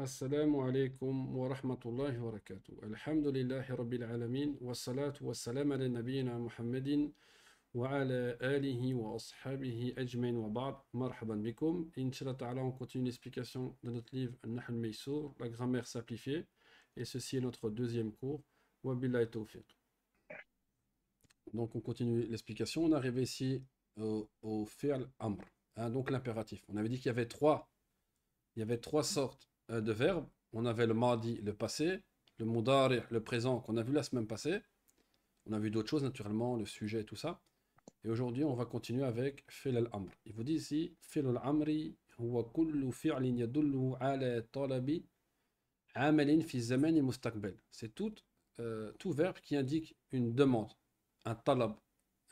السلام عليكم ورحمة الله وبركاته. الحمد لله رب العالمين والصلاة والسلام على نبينا محمد وعلى آله وأصحابه أجمعين وبعد. مرحبا بكم. Inch'Allah Ta'ala, on continue l'explication de notre livre Nahl al-Maysour, la grammaire simplifiée. Et ceci est notre deuxième cours. Wabillahi tawfiq. Donc on continue l'explication. On est arrivé ici au fi'l amr, hein, donc l'impératif. On avait dit qu'il y avait trois sortes de verbes. On avait le mardi, le passé, le mudari, le présent qu'on a vu la semaine passée. On a vu d'autres choses naturellement, le sujet et tout ça. Et aujourd'hui, on va continuer avec fi'l al-amr. Il vous dit ici fi'l al-amri huwa kullu fi'lin yadullu ala talabi amalin fi zaman mustaqbal. C'est tout verbe qui indique une demande, un talab.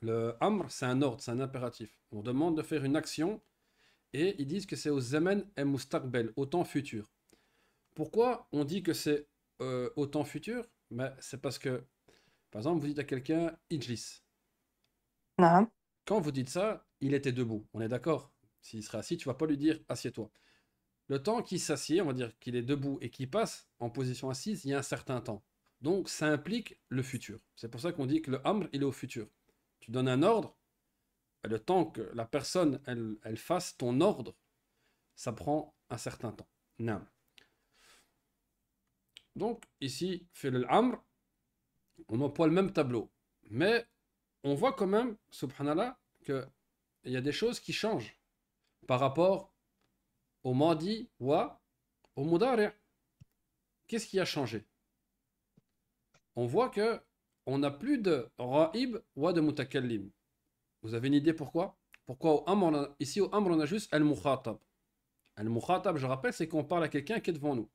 Le amr, c'est un ordre, c'est un impératif. On demande de faire une action et ils disent que c'est au zaman et mustaqbal, au temps futur. Pourquoi on dit que c'est au temps futur? Ben, c'est parce que, par exemple, vous dites à quelqu'un Ijlis. نعم. Quand vous dites ça, il était debout. On est d'accord? S'il serait assis, tu vas pas lui dire assieds-toi. Le temps qu'il s'assied, on va dire qu'il est debout et qu'il passe en position assise, il y a un certain temps. Donc ça implique le futur. C'est pour ça qu'on dit que le amr, il est au futur. Tu donnes un ordre, le temps que la personne, elle fasse ton ordre, ça prend un certain temps. Non. Donc ici, fait l'amr, on emploie le même tableau. Mais on voit quand même, subhanallah, qu'il y a des choses qui changent par rapport au madi ou au mudari'. Qu'est-ce qui a changé? On voit que on n'a plus de ra'ib ou de mutakallim. Vous avez une idée pourquoi? Pourquoi ici au amr on a juste al-mukhatab. Al-mukhatab, je rappelle, c'est qu'on parle à quelqu'un qui est devant nous.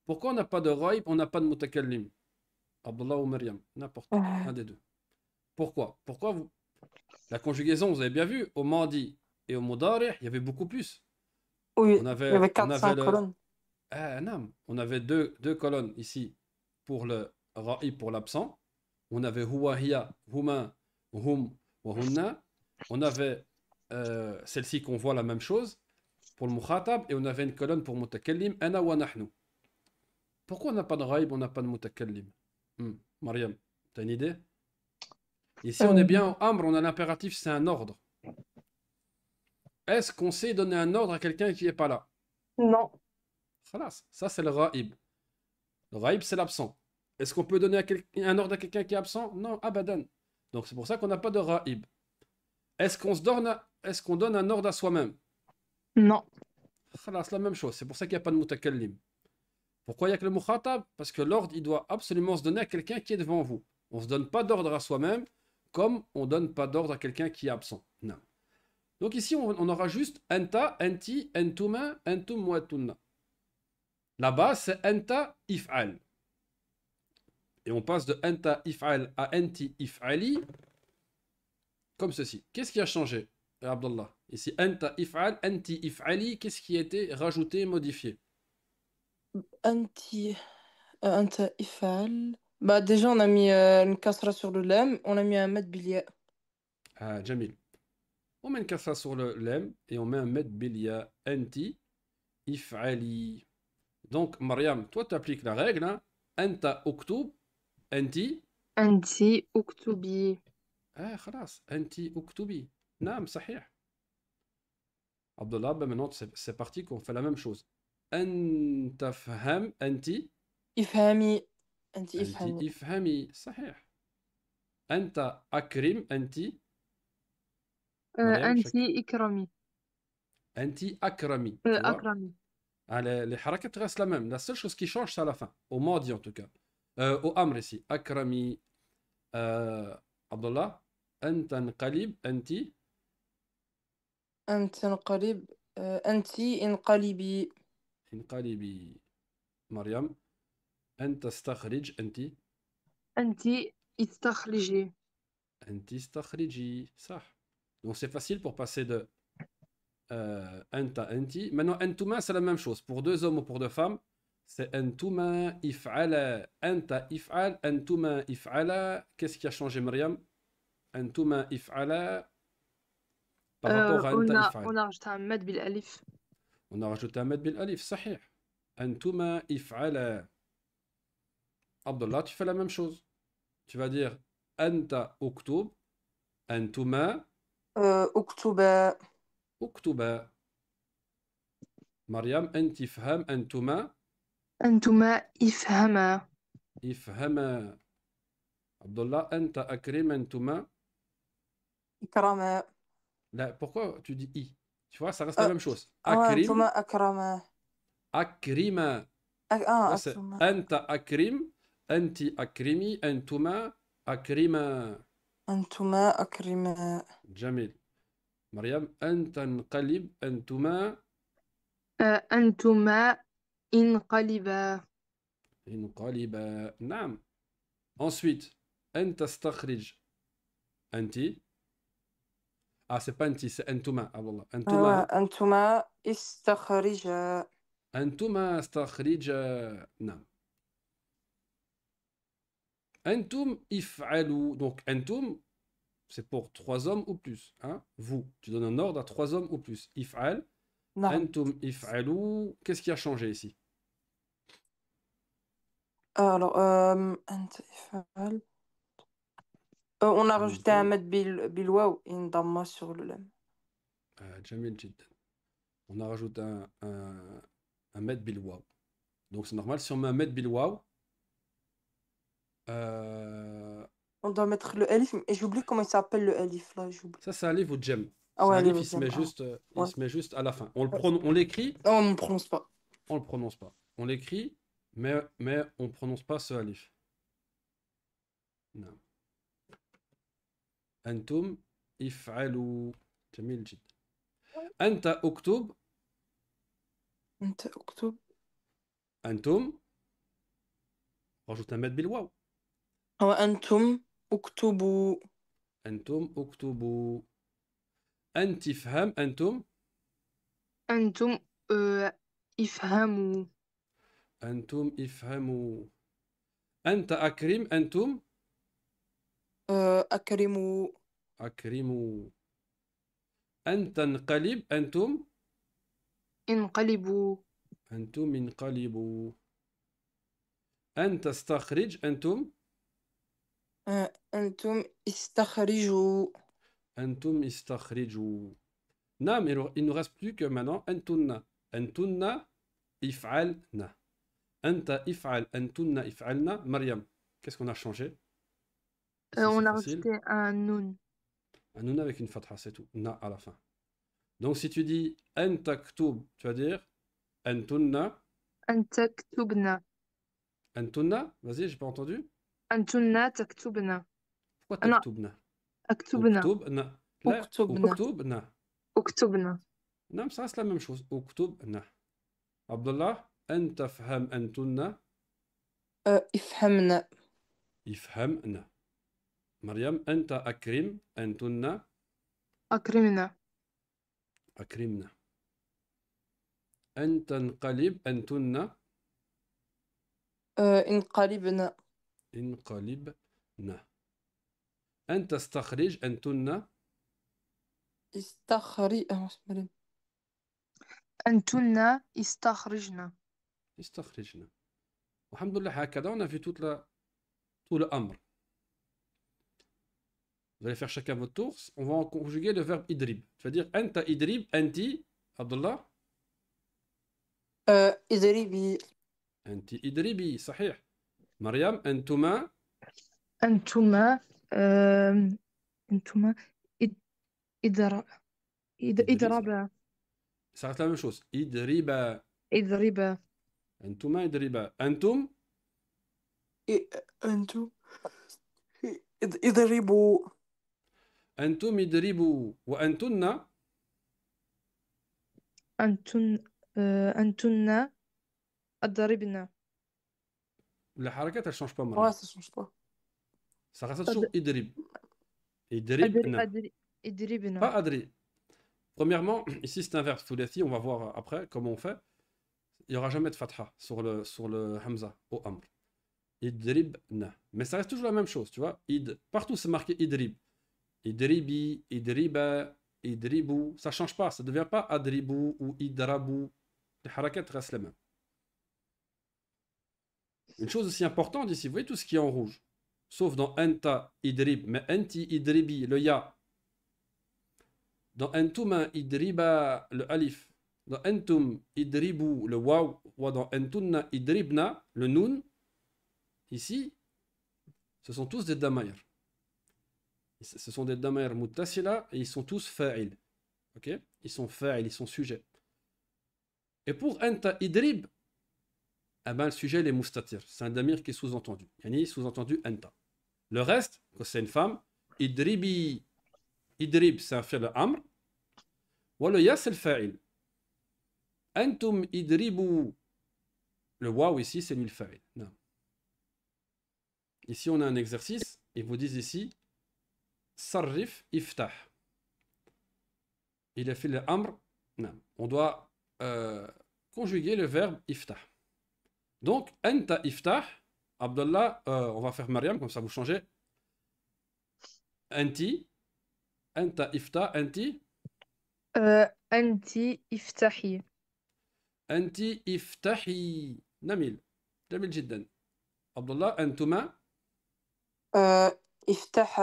Pourquoi on n'a pas de ra'ib, on n'a pas de mutakallim? Abdullah ou Maryam, n'importe, un des deux. Pourquoi? La conjugaison, vous avez bien vu, au madi et au mudari', il y avait beaucoup plus. Oui, On il y avait, avait on avait 400 le. colonnes. Ah, non, on avait deux colonnes ici pour le ra'ib, pour l'absent. On avait huwa, hiya, huma, hum, wa hunna. On avait celle-ci qu'on voit la même chose pour le mukhatab et on avait une colonne pour mutakallim, ana wa nahnu. Pourquoi on n'a pas de ra'ib, on n'a pas de mutakallim? Mariam, t'as une idée? Ici, on est Euh, bien au amr, on a l'impératif, c'est un ordre. Est-ce qu'on sait donner un ordre à quelqu'un qui n'est pas là? non. Khalas, ça c'est le ra'ib. Le ra'ib, c'est l'absent. Est-ce qu'on peut donner un ordre à quelqu'un qui est absent? Non, abadan. Donc c'est pour ça qu'on n'a pas de ra'ib. Est-ce qu'on donne un ordre à soi-même? Non. Khalas, la même chose. C'est pour ça qu'il n'y a pas de mutakallim. Pourquoi il n'y a que le mukhatab? Parce que l'ordre, il doit absolument se donner à quelqu'un qui est devant vous. On ne se donne pas d'ordre à soi-même comme on ne donne pas d'ordre à quelqu'un qui est absent. Non. Donc ici, on aura juste anta, anti, entuma, entum, watunna. La base, c'est anta, if'al. Et on passe de anta, if'al à anti, if'ali, comme ceci. Qu'est-ce qui a changé, Abdallah? Ici, anta, if'al, anti, if'ali, qu'est-ce qui a été rajouté, modifié? أنت أنت افعل. Bah, déjà, on a mis une kasra sur le lem. On a mis un mad بالياء. Ah, Jamil. On met une kasra sur le lem et on met un med bilia, anti, if'ali. Donc, Mariam, toi, tu appliques la règle, hein? Anta, uktub, anti. أنت اكتبي. Ah, خلاص. Anti, uktubi. Naam, sahih. Abdullah, ben maintenant, c'est parti qu'on fait la même chose. Anta faham, anti. افهمي. أنت Anti, افهمي. ifhami. Sahih. Anta akrim, anti. Mariam, أنت chaque. اكرمي. Anti akrami. Tu vois? أكرمي. Ah, les harakat restent la même. La seule chose qui change, c'est à la fin. Au modi, en tout cas. Au amr ici. Akrami. Abdullah. Anta nqalib, anti. أنت انقلب. أنت انقلبي. Inqalibi. Mariam. Anta stakhrij, anti. أنت استخرجي. Anti stakhriji. Ça. Donc c'est facile pour passer de anta, anti. Maintenant, entuma, c'est la même chose. Pour deux hommes ou pour deux femmes, c'est entuma if'ala. Anta if'al, entuma if'ala. Qu'est-ce qui a changé, Myriam? Entuma if'ala par rapport à anta if'al. on a rajouté un mad بالألف. On a rajouté un med bil alif, sahih. Antuma if'ala. Abdullah, tu fais la même chose. Tu vas dire Anta uktub. Antuma أكتب. uktuba. Mariam, anti ifham. Antuma أنتما افهما. ifhama. Abdullah, anta akrim. Antuma. إكرم. Là, pourquoi tu dis i? Tu vois, ça reste la même chose. أنتما Akrim, أكرم. akrima. Ça, c'est أكرم. anta akrim, anti akrimi, antuma akrima. أنتما أكرم. Jamil. Mariam, anta nqalib, antuma أنتما انقلبا. inqaliba. Naam. Ensuite, anta stakhrij, anti. Ah, c'est pas anti, c'est antuma. Ah, wallah. Antuma. أنتما استخرج. Antuma stakhrij. Naam. Antum if'alu. Donc, antum, c'est pour 3 hommes ou plus. Hein? Vous, tu donnes un ordre à 3 hommes ou plus. If'al. نعم. Antum if'alu. Qu'est-ce qui a changé ici? Alors, أنت افعل. On a rajouté un Antum. mad bilwaw et une damma sur le lem. Jamil jiddan. On a rajouté un med bil waw. Donc c'est normal. Si on met un med bil waw, On doit mettre le alif, et j'oublie comment il s'appelle le alif là, j'oublie. ça c'est un livre ou jem. Ah C'est ouais, un le livre, il se met deuxième. juste, il Ouais. se met juste à la fin. On l'écrit, Non, on ne prononce pas. on le prononce pas. On l'écrit, mais on prononce pas ce alif. Non. Antum if'alu. Jamil jiddan. Anta uktub. أنت اكتب. Antum. Rajoute un med bil waw. وأنتم اكتبوا. Antum uktubu. Anti ifham. Antum. أنتم افهموا. أنتم افهموا. أنت أكرم. أنتم أكرموا. أكرموا. أنت انقلب. أنتم انقلبوا. أنتم انقلبوا. أنت استخرج. أنتم أنتم استخرجوا. أنتم استخرجوا. نعم, il nous reste plus que maintenant أنتن. أنتن افعلن. أنت افعل. أنتن افعلن. Mariam, qu'est-ce qu'on a changé? Ici, c'est On a facile. rajouté un nun. Un nun avec une fatha, c'est tout. Na à la fin. Donc si tu dis أن تكتب, tu vas dire أنتن. أن تكتبنا. أنتن. Vas-y, j'ai pas entendu. أنتن تكتبنا. Pourquoi أنا تكتبنا? أكتبنا. اكتبنا. لا, اكتبنا. اكتبنا. أكتبنا. Non, ça reste la même chose. اكتبنا. Abdullah, أنت فهم. أنتن افهمنا. يفهمنا. مريم, أنت أكرم. أنتن أكرمنا. أكرمنا. أنت انقلب. أنتن انقلبنا. انقلبنا. أنت استخرج. أنتن أنتن استخرجنا. استخرجنا. والحمد لله, هكذا on a vu tout le amr. Vous allez faire chacun votre tour. On va en conjuguer le verbe idrib. Tu vas dire anta idrib, anti, Abdullah. اضربي. Anti idribi, صحيح. Mariam, antuma. أنتما أنتما إضرب. إضربا. Ça reste la même chose. Idriba. إضربا. Antuma idriba. Antum. أنتم اضربوا. Antum idribu. Wa antunna. أنتن أضربنا. La harakat, elle change pas, Ouais, Mariam. ça change pas. Ça reste toujours idrib. Idribna. إضربنا. Pas adri. Premièrement, ici c'est un verbe thulathi. On va voir après comment on fait. Il n'y aura jamais de fatha sur le hamza au amr. Idribna. Mais ça reste toujours la même chose, tu vois. Partout c'est marqué idrib. Idribi, idriba, idribu. Ça change pas. Ça ne devient pas adribu ou idrabu. Les harakat restent les mêmes. Une chose aussi importante ici, vous voyez tout ce qui est en rouge. Sauf dans anta idrib, mais anti idribi, le ya. Dans antuma idriba, le alif. Dans antum idribu, le waw. Ou dans antunna idribna, le nun. Ici, ce sont tous des damair. Ce sont des damair muttasila et ils sont tous fa'il. Ok? Ils sont fa'il, ils sont sujets. Et pour anta idrib, eh ben, le sujet il est mustatir. C'est un damir qui est sous-entendu. Yani sous-entendu anta. Le reste, quand c'est une femme, idribi, idrib, c'est un fi'l amr. Ou le ya, c'est le fa'il. Antum idribu, le waw ici, c'est le fa'il. Non. Ici, on a un exercice. Ils vous disent ici, sarrif iftah. Il a fait le amr. Non. On doit conjuguer le verbe iftah. Donc, anta iftah, Abdullah, on va faire Mariam, comme ça vous changez. Anti, anta iftah, anti, أنت افتحي. anti iftahi. Namil. جميل جدا. Abdullah, antuma, افتح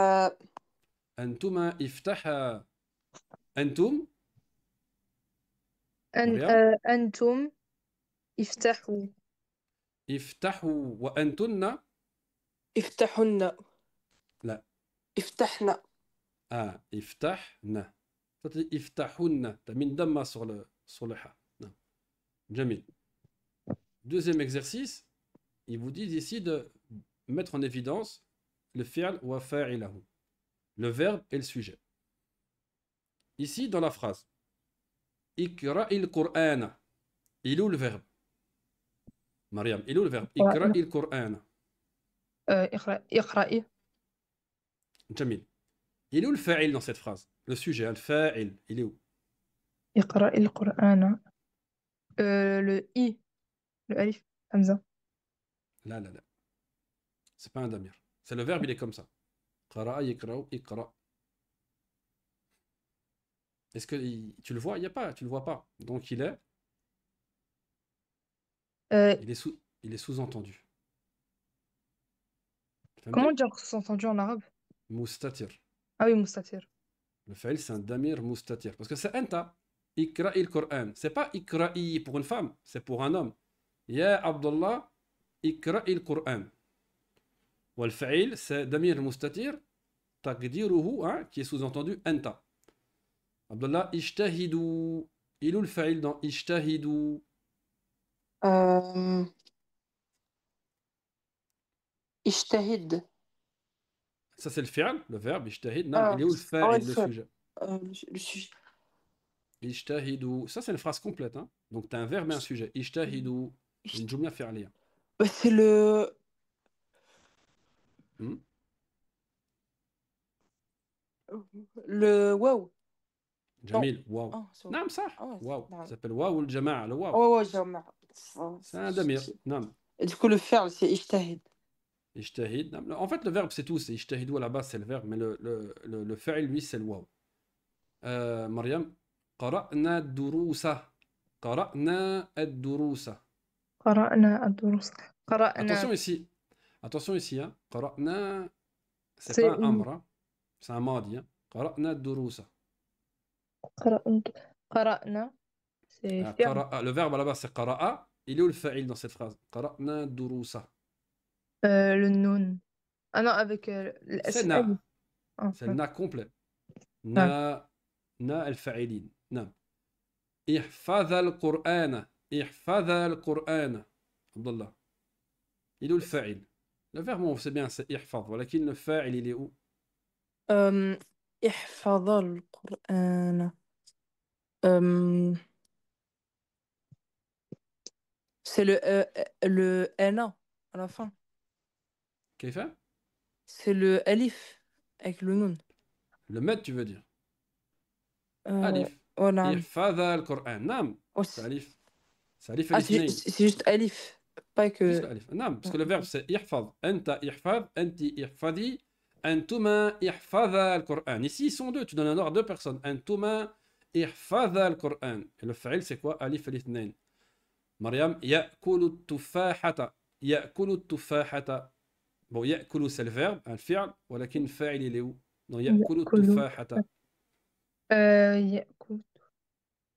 antuma iftaha. Antum, أن Mariam, أنتم افتحوا. iftahu. Wa antunna, افتحن لا. افتحنا Ah, iftahna. Ça, tu dis iftahunna. T'as mis une damma sur le ha. Non. Jamil. Deuxième exercice, ils vous disent ici de mettre en évidence le fi'l wa fa'ilahu. Le verbe et le sujet. Ici, dans la phrase, ikra'il Qur'ana. Il est où le verbe? Mariam, il est où le verbe? Ikra'il Qur'ana. اقرأي. Jamil. Il est où le fa'il dans cette phrase? Le sujet, le fa'il, il est où? اقرأي القرآن. le i, le alif, Hamza. Là, là, là. C'est pas un damir. C'est le verbe, il est comme ça. Qara'a, yikra'u, iqra'. Est-ce que tu le vois? Il n'y a pas, tu le vois pas. Donc il est sous-entendu. Comment dire sous-entendu en arabe? Mustatir. Ah oui, mustatir. Le fa'il, c'est un damir mustatir. Parce que c'est anta. Ikra'i al-Qur'an. C'est pas ikra'i pour une femme, c'est pour un homme. Ya Abdullah, ikra'i al-Qur'an. Ou le fa'il, c'est damir mustatir. Taqdiruhu, hein, qui est sous-entendu anta. Abdullah, ishtahidu. Il est où le fa'il dans ishtahidu? اجتهد Ça, c'est le fi'al, le verbe, ishtahid. Non, il est où le fa'il, le sujet? le sujet. Ishtahidu. Ça, c'est une phrase complète. Hein? Donc, tu as un verbe et un sujet. Ishtahidu. Une jumla fi'aliya. C'est le Hmm? wow. Jamil, waouh. Ah, c'est Non, ça. ouais, Waouh. non. Ça s'appelle waouh le jama'a, le waouh. Ouais, جمع. C'est un damir. Non. Et du coup, le faire, c'est اجتهد. Ishtahid. Non, en fait, le verbe, c'est tout. C'est ishtahidu à la base, c'est le verbe. Mais le fa'il, lui, c'est le waouh. Mariam. قرأنا الدروس. قرأنا الدروس. قرأنا الدروس. قرأنا. Attention ici. Attention ici. Hein. قرأنا. C'est C'est pas un amr. Hein. C'est un madi. Hein. قرأنا الدروس. قرأنا. C'est ferme. Le verbe à la base, c'est qara'a. Il est où le fa'il dans cette phrase? قرأنا الدروس. Le nun. Ah non, avec C'est le na. Ah, C'est le ouais. na complet. Ah. Na الفاعلين. نعم. احفظ القرآن. احفظ القرآن. عبد الله. Il est où le fa'il? Le verbe, bon, c'est bien, c'est احفظ. ولكن le fa'il, il est où? احفظ القرآن. C'est le N à la fin. كيف؟ C'est le alif avec le nun. Le med, tu veux dire? Alif. نعم. احفظ القرآن. نعم. Oh, C'est alif. C'est alif ah, الاثنين. c'est juste alif, pas Juste que. l'alif. Non, parce que le verbe c'est ihfaz. Anta ihfaz, anti ihfazi, antuma ihfaza al-Qur'an. Ici, ils sont deux. Tu donnes un ordre à deux personnes. Antuma ihfaza al-Qur'an. Et le fa'il, c'est quoi? Alif al-ithnain. Mariam, ya'kulu tufahata. يأكل التفاحة. Bon, يأكل c'est le verbe, الفعل, ولكن الفاعل il est où? Non, يأكل يأكل. التفاحة. يأكل.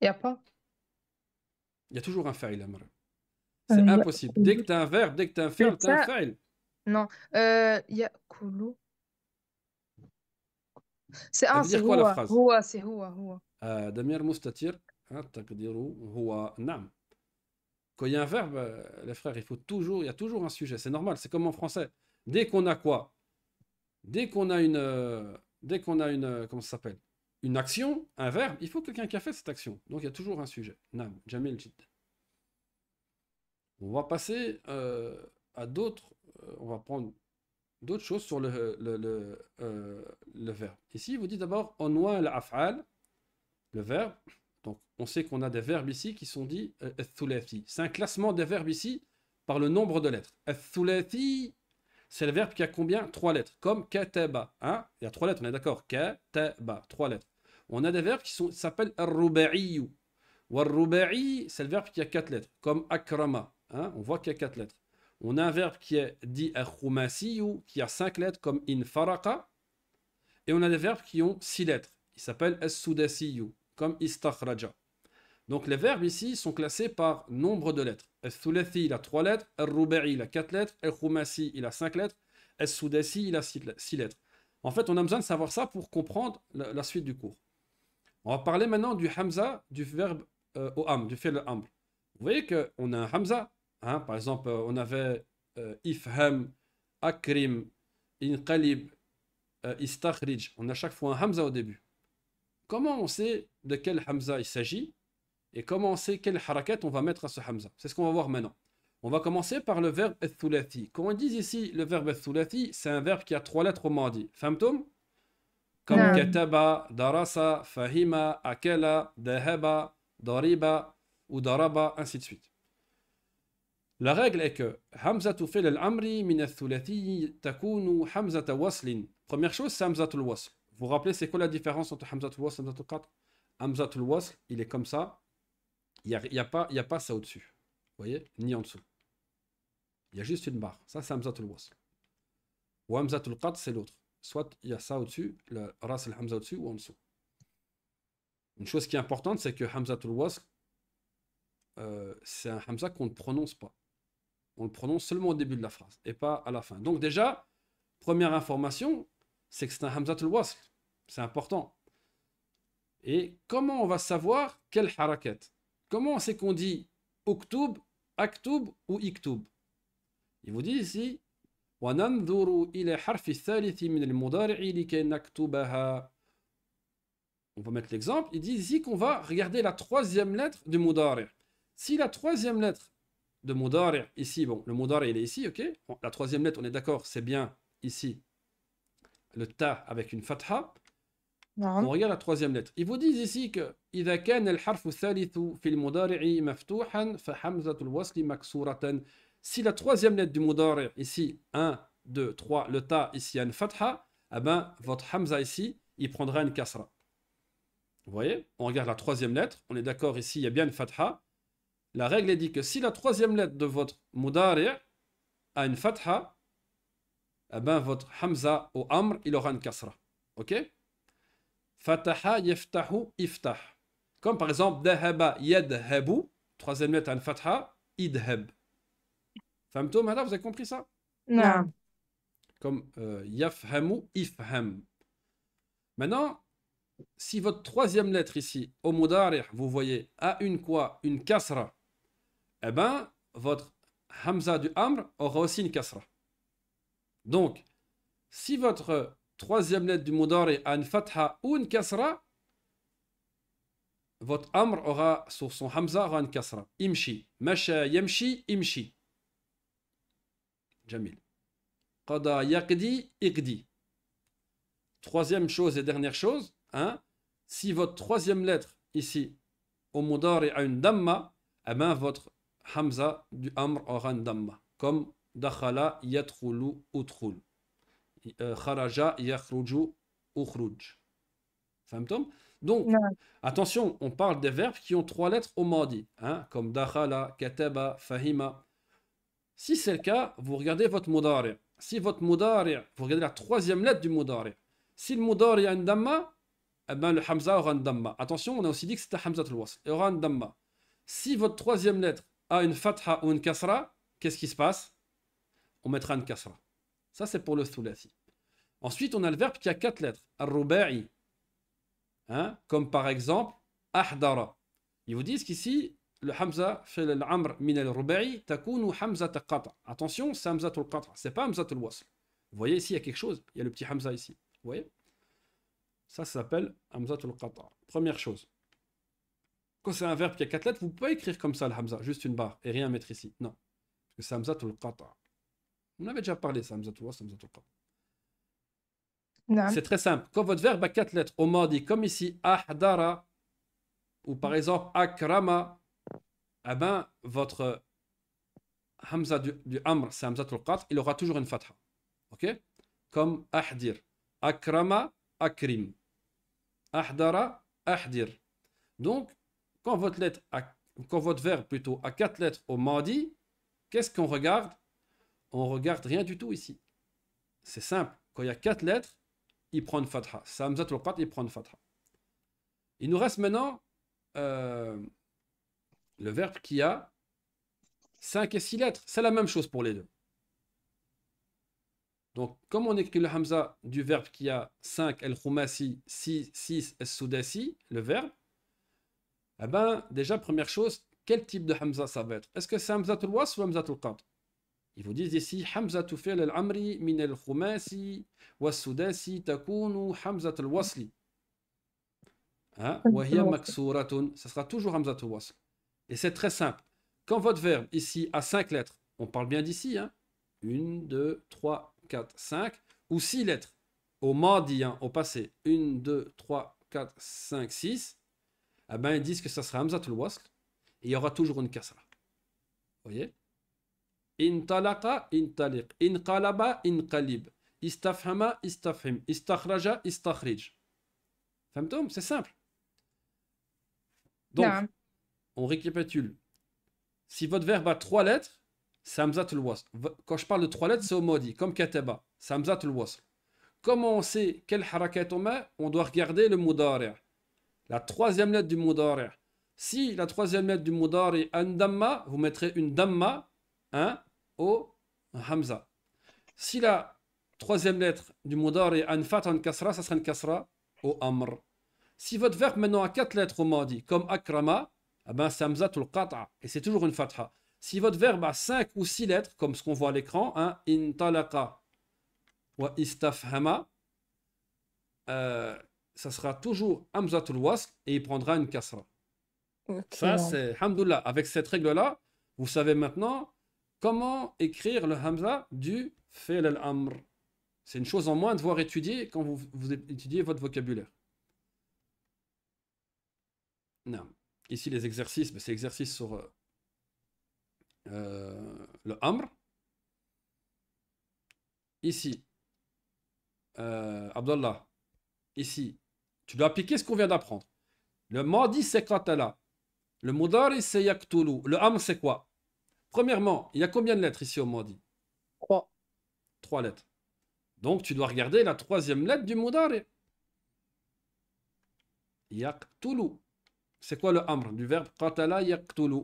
Y a pas. Il y a toujours un fa'il, Amr. C'est impossible. Dès que يأكل. tu as un verbe, dès que tu as un Mais fi'l, tu as un ça, fa'il. non. يأكل. C'est Ça un, veut c'est dire quoi la هو. phrase? هو, c'est هو. ضمير مستتر تقديره هو نعم. Quand il y a un verbe, les frères, il y a toujours un sujet. C'est normal, c'est comme en français. Dès qu'on a quoi? Dès qu'on a une, comment ça s'appelle? Une action, un verbe, il faut quelqu'un qui a fait cette action. Donc il y a toujours un sujet. Naam, Jamil Jid. On va passer à d'autres. On va prendre d'autres choses sur le verbe. Ici, il vous dit d'abord onwa al-af'al, le verbe. Donc, on sait qu'on a des verbes ici qui sont dits al-thulathi. C'est un classement des verbes ici par le nombre de lettres. Al-thulathi, c'est le verbe qui a combien? 3 lettres. Comme kataba. Hein? Il y a 3 lettres, on est d'accord. Kataba, 3 lettres. On a des verbes qui s'appellent al-ruba'iyu. Ou al-ruba'i, c'est le verbe qui a 4 lettres. Comme akrama. Hein? On voit qu'il y a 4 lettres. On a un verbe qui est dit al-khumasiyu, qui a 5 lettres, comme infaraqa. Et on a des verbes qui ont 6 lettres. Il s'appelle al-sudasiyu, comme istakhraja. Donc les verbes ici sont classés par nombre de lettres. Al-thulathi, il a 3 lettres. Al-ruba'i, il a 4 lettres. Al-khumasi, il a 5 lettres. Al-sudasi, il a 6 lettres. En fait, on a besoin de savoir ça pour comprendre la suite du cours. On va parler maintenant du hamza, du verbe au am, du fi'l amr. Vous voyez qu'on a un hamza. Hein, par exemple, on avait ifham, akrim, inqalib, istakhrij. On a chaque fois un hamza au début. Comment on sait de quel hamza il s'agit et comment on sait quelle harakat on va mettre à ce hamza? C'est ce qu'on va voir maintenant. On va commencer par le verbe al-thulathi. Quand on dit ici le verbe al-thulathi, c'est un verbe qui a 3 lettres au madi. Famtum? Comme نعم. kataba, darasa, fahima, akala, dahaba, dariba ou daraba, ainsi de suite. La règle est que hamzatu fil al-amri min al-thulathi takunu hamzata waslin. Première chose, c'est hamzatul wasl. Vous vous rappelez, c'est quoi la différence entre hamzatul wasl et hamzatul qatr? Hamzatul wasl, il est comme ça. Il n'y a pas ça au-dessus. Vous voyez? Ni en dessous. Il y a juste une barre. Ça, c'est hamzatul wasl. Ou hamzatul qatr, c'est l'autre. Soit il y a ça au-dessus, le ras al-hamza au-dessus ou en dessous. Une chose qui est importante, c'est que hamzatul wasl, c'est un hamza qu'on ne prononce pas. On le prononce seulement au début de la phrase et pas à la fin. Donc déjà, première information, c'est que c'est un hamzatul wasl. C'est important. Et comment on va savoir quel harakat? Comment on sait qu'on dit uktub, aktub ou iktub? Il vous dit ici وَنَنْظُرُ إِلَى حَرْفِ الثَّالِثِ مِنَ الْمُضَارِعِ لِكَيْ نَكْتُبَهَا. On va mettre l'exemple. Il dit ici qu'on va regarder la troisième lettre du mudari'. Si la troisième lettre de mudari' ici, bon, le mudari' il est ici, ok? Bon, la troisième lettre, on est d'accord, c'est bien ici le ta avec une fatha. On نعم. regarde la troisième lettre. Ils vous disent ici que إذا كان الحرف الثالث في المضارع مفتوحا فحمزة الوصل مكسورة. Si la troisième lettre du mudari' ici, 1, 2, 3, le ta ici a une fatha, eh ben, votre hamza ici, il prendra une kasra. Vous voyez? On regarde la troisième lettre. On est d'accord ici, il y a bien une fatha. La règle est dit que si la troisième lettre de votre mudari' a une fatha, eh ben, votre hamza au amr, il aura une kasra. Ok? Fataha yaftahu iftah. Comme par exemple, dhahaba yadhabu, troisième lettre a une fatha, idhab. Famtoum, vous avez compris ça? نعم. Comme yafhamu ifham. Maintenant, si votre troisième lettre ici, au mudari', vous voyez, a une quoi? Une kasra. Eh ben, votre hamza du amr aura aussi une kasra. Donc, si votre troisième lettre du mudari' a une fatha ou une kasra, votre amr aura, sur son hamza, aura une kasra. Imshi. Masha yamshi, imshi. Jamil. Qada yaqdi, iqdi. Troisième chose et dernière chose, hein, si votre troisième lettre ici, au mudari' a une damma, eh ben votre hamza du amr aura une damma. Comme dakhala yadkhulu udkhul. Kharaja yakhruju ukhruj. Fahmtum? Donc, نعم. attention, on parle des verbes qui ont 3 lettres au madi, hein, comme dakhala, kataba, fahima. Si c'est le cas, vous regardez votre mudari. Si votre mudari, vous regardez la troisième lettre du mudari. Si le mudari a une damma, eh ben le hamza aura une damma. Attention, on a aussi dit que c'était hamza al-wasl. Il aura une damma. Si votre troisième lettre a une fatha ou une kasra, qu'est-ce qui se passe? On mettra une kasra. Ça, c'est pour le thulathi. Ensuite, on a le verbe qui a 4 lettres. Ar-ruba'i. Hein? Comme par exemple, ahdara. Ils vous disent qu'ici, le hamza fait l'amr min al-ruba'i takunu hamza qata. Attention, c'est hamza al-qata. C'est pas hamza al-wasl. Vous voyez ici, il y a quelque chose. Il y a le petit hamza ici. Vous voyez? Ça s'appelle hamza al-qata. Première chose. Quand c'est un verbe qui a 4 lettres, vous pouvez écrire comme ça le hamza, juste une barre, et rien mettre ici. Non. Parce que c'est hamza al-qata. On avait déjà parlé, c'est hamza al-wasl, hamza al-qata. نعم. C'est très simple. Quand votre verbe a 4 lettres, au madi, comme ici, ahdara, ou par exemple, akrama, eh ben, votre hamza du amr, c'est hamza al-qat, il aura toujours une fatha. Ok? Comme ahdir. Akrama, akrim. Ahdara, ahdir. Donc, quand quand votre verbe plutôt a 4 lettres au madi, qu'est-ce qu'on regarde? On regarde rien du tout ici. C'est simple. Quand il y a 4 lettres, il prend une fatha. C'est hamza al-qat, il prend une fatha. Il nous reste maintenant le verbe qui a 5 et 6 lettres. C'est la même chose pour les deux. Donc, comme on écrit le hamza du verbe qui a 5, el-khumasi, 6, el-sudasi, le verbe, eh ben, déjà, première chose, quel type de hamza ça va être? Est-ce que c'est hamza al-wasl ou hamza al-qat? Ils vous disent ici, hamza fi'l al-amri min el-khumasi wa sudasi takunu hamza al-wasli. Hein? Wahia maksuratun, ça sera toujours hamza al-wasl. Et c'est très simple. Quand votre verbe ici a 5 lettres, on parle bien d'ici, hein? 1, 2, 3, 4, 5, ou 6 lettres. Au madi, hein, au passé, 1, 2, 3, 4, 5, 6, eh ben, ils disent que ça sera hamza al-wasl, et il y aura toujours une kasra. Vous voyez? Intalaqa, intaliq. Inqalaba, inqalib. Istafhama, istafhim. Istakhraja, istakhrij. Fahmtoum? C'est simple. Donc, نعم. on récapitule. Si votre verbe a 3 lettres, c'est hamzat al-wasl. Quand je parle de 3 lettres, c'est au modi, comme kataba. C'est hamzat al-wasl. Comment on sait quelle harakat on met? On doit regarder le mudari'. La troisième lettre du mudari'. Si la troisième lettre du mudari' a une damma, vous mettrez une damma, hein, au hamza. Si la troisième lettre du mudari' a une fatha, une kasra, ça sera une kasra au amr. Si votre verbe maintenant a 4 lettres au madi, comme akrama, eh ben c'est hamzatul qat'a, et c'est toujours une fatha. Si votre verbe a 5 ou 6 lettres, comme ce qu'on voit à l'écran, hein, intalaqa wa istafhama, ça sera toujours hamzatul wasl, et il prendra une kasra. Ça, Excellent. c'est, alhamdoulilah, avec cette règle-là, vous savez maintenant comment écrire le hamza du fi'l al-amr. C'est une chose en moins de devoir étudier quand vous étudiez votre vocabulaire. Non. Ici, les exercices, c'est exercice sur le amr. Ici, Abdallah, ici, tu dois appliquer ce qu'on vient d'apprendre. Le madi, c'est qatala. Le mudari, c'est yaktulu. Le amr, c'est quoi? Premièrement, il y a combien de lettres ici au madi? 3. 3 lettres. Donc, tu dois regarder la troisième lettre du mudari. Yaktulu. C'est quoi le amr du verbe qatala yaktulu?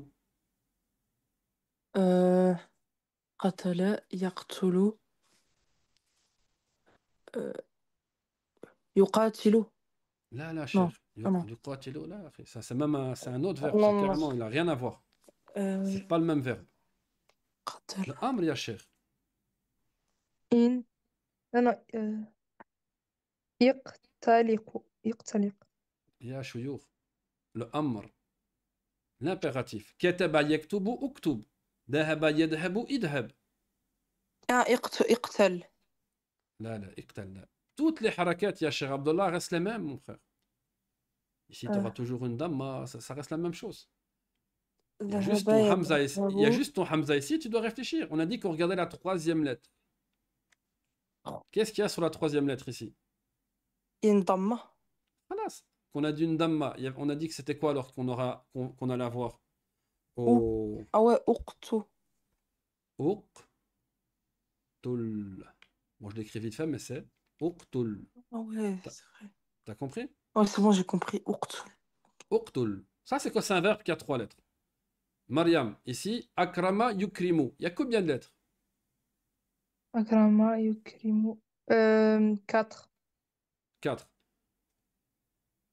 قتل يقتل يقاتل. Là, là, Non, cher. non. Yuqatilu, là, ça, c'est même c'est un autre verbe. Ça, Non, non. carrément, il n'a rien à voir. C'est pas le même verbe. قتل. Le amr, ya cher. إن أنا يقتلق. Ya shuyukh. Le amr. L'impératif. Kataba yaktubu uktub. Dhahaba yadhabu idhab. يقتل. Là, là, iqtal, là. Toutes les harakat, ya cher Abdullah, restent les mêmes, mon frère. Ici, tu auras toujours une damma, ça reste la même chose. Il y a juste ton hamza ici. Il y a juste ton hamza ici, tu dois réfléchir. On a dit qu'on regardait la troisième lettre. Qu'est-ce qu'il y a sur la troisième lettre ici? ينضم. Voilà. Qu'on a dit une damma. On a dit que c'était quoi alors qu'on allait avoir Ah ouais, أقتل. Uqtul. Bon, je l'écris vite fait, mais c'est Uqtul. Ah ouais, T'as c'est vrai. t'as compris? Ouais, c'est bon, j'ai compris. Uqtul. Uqtul. Ça, c'est quoi? C'est un verbe qui a 3 lettres. Mariam, ici, Akrama yukrimu. Il y a combien de lettres? Akrama yukrimu. 4. 4.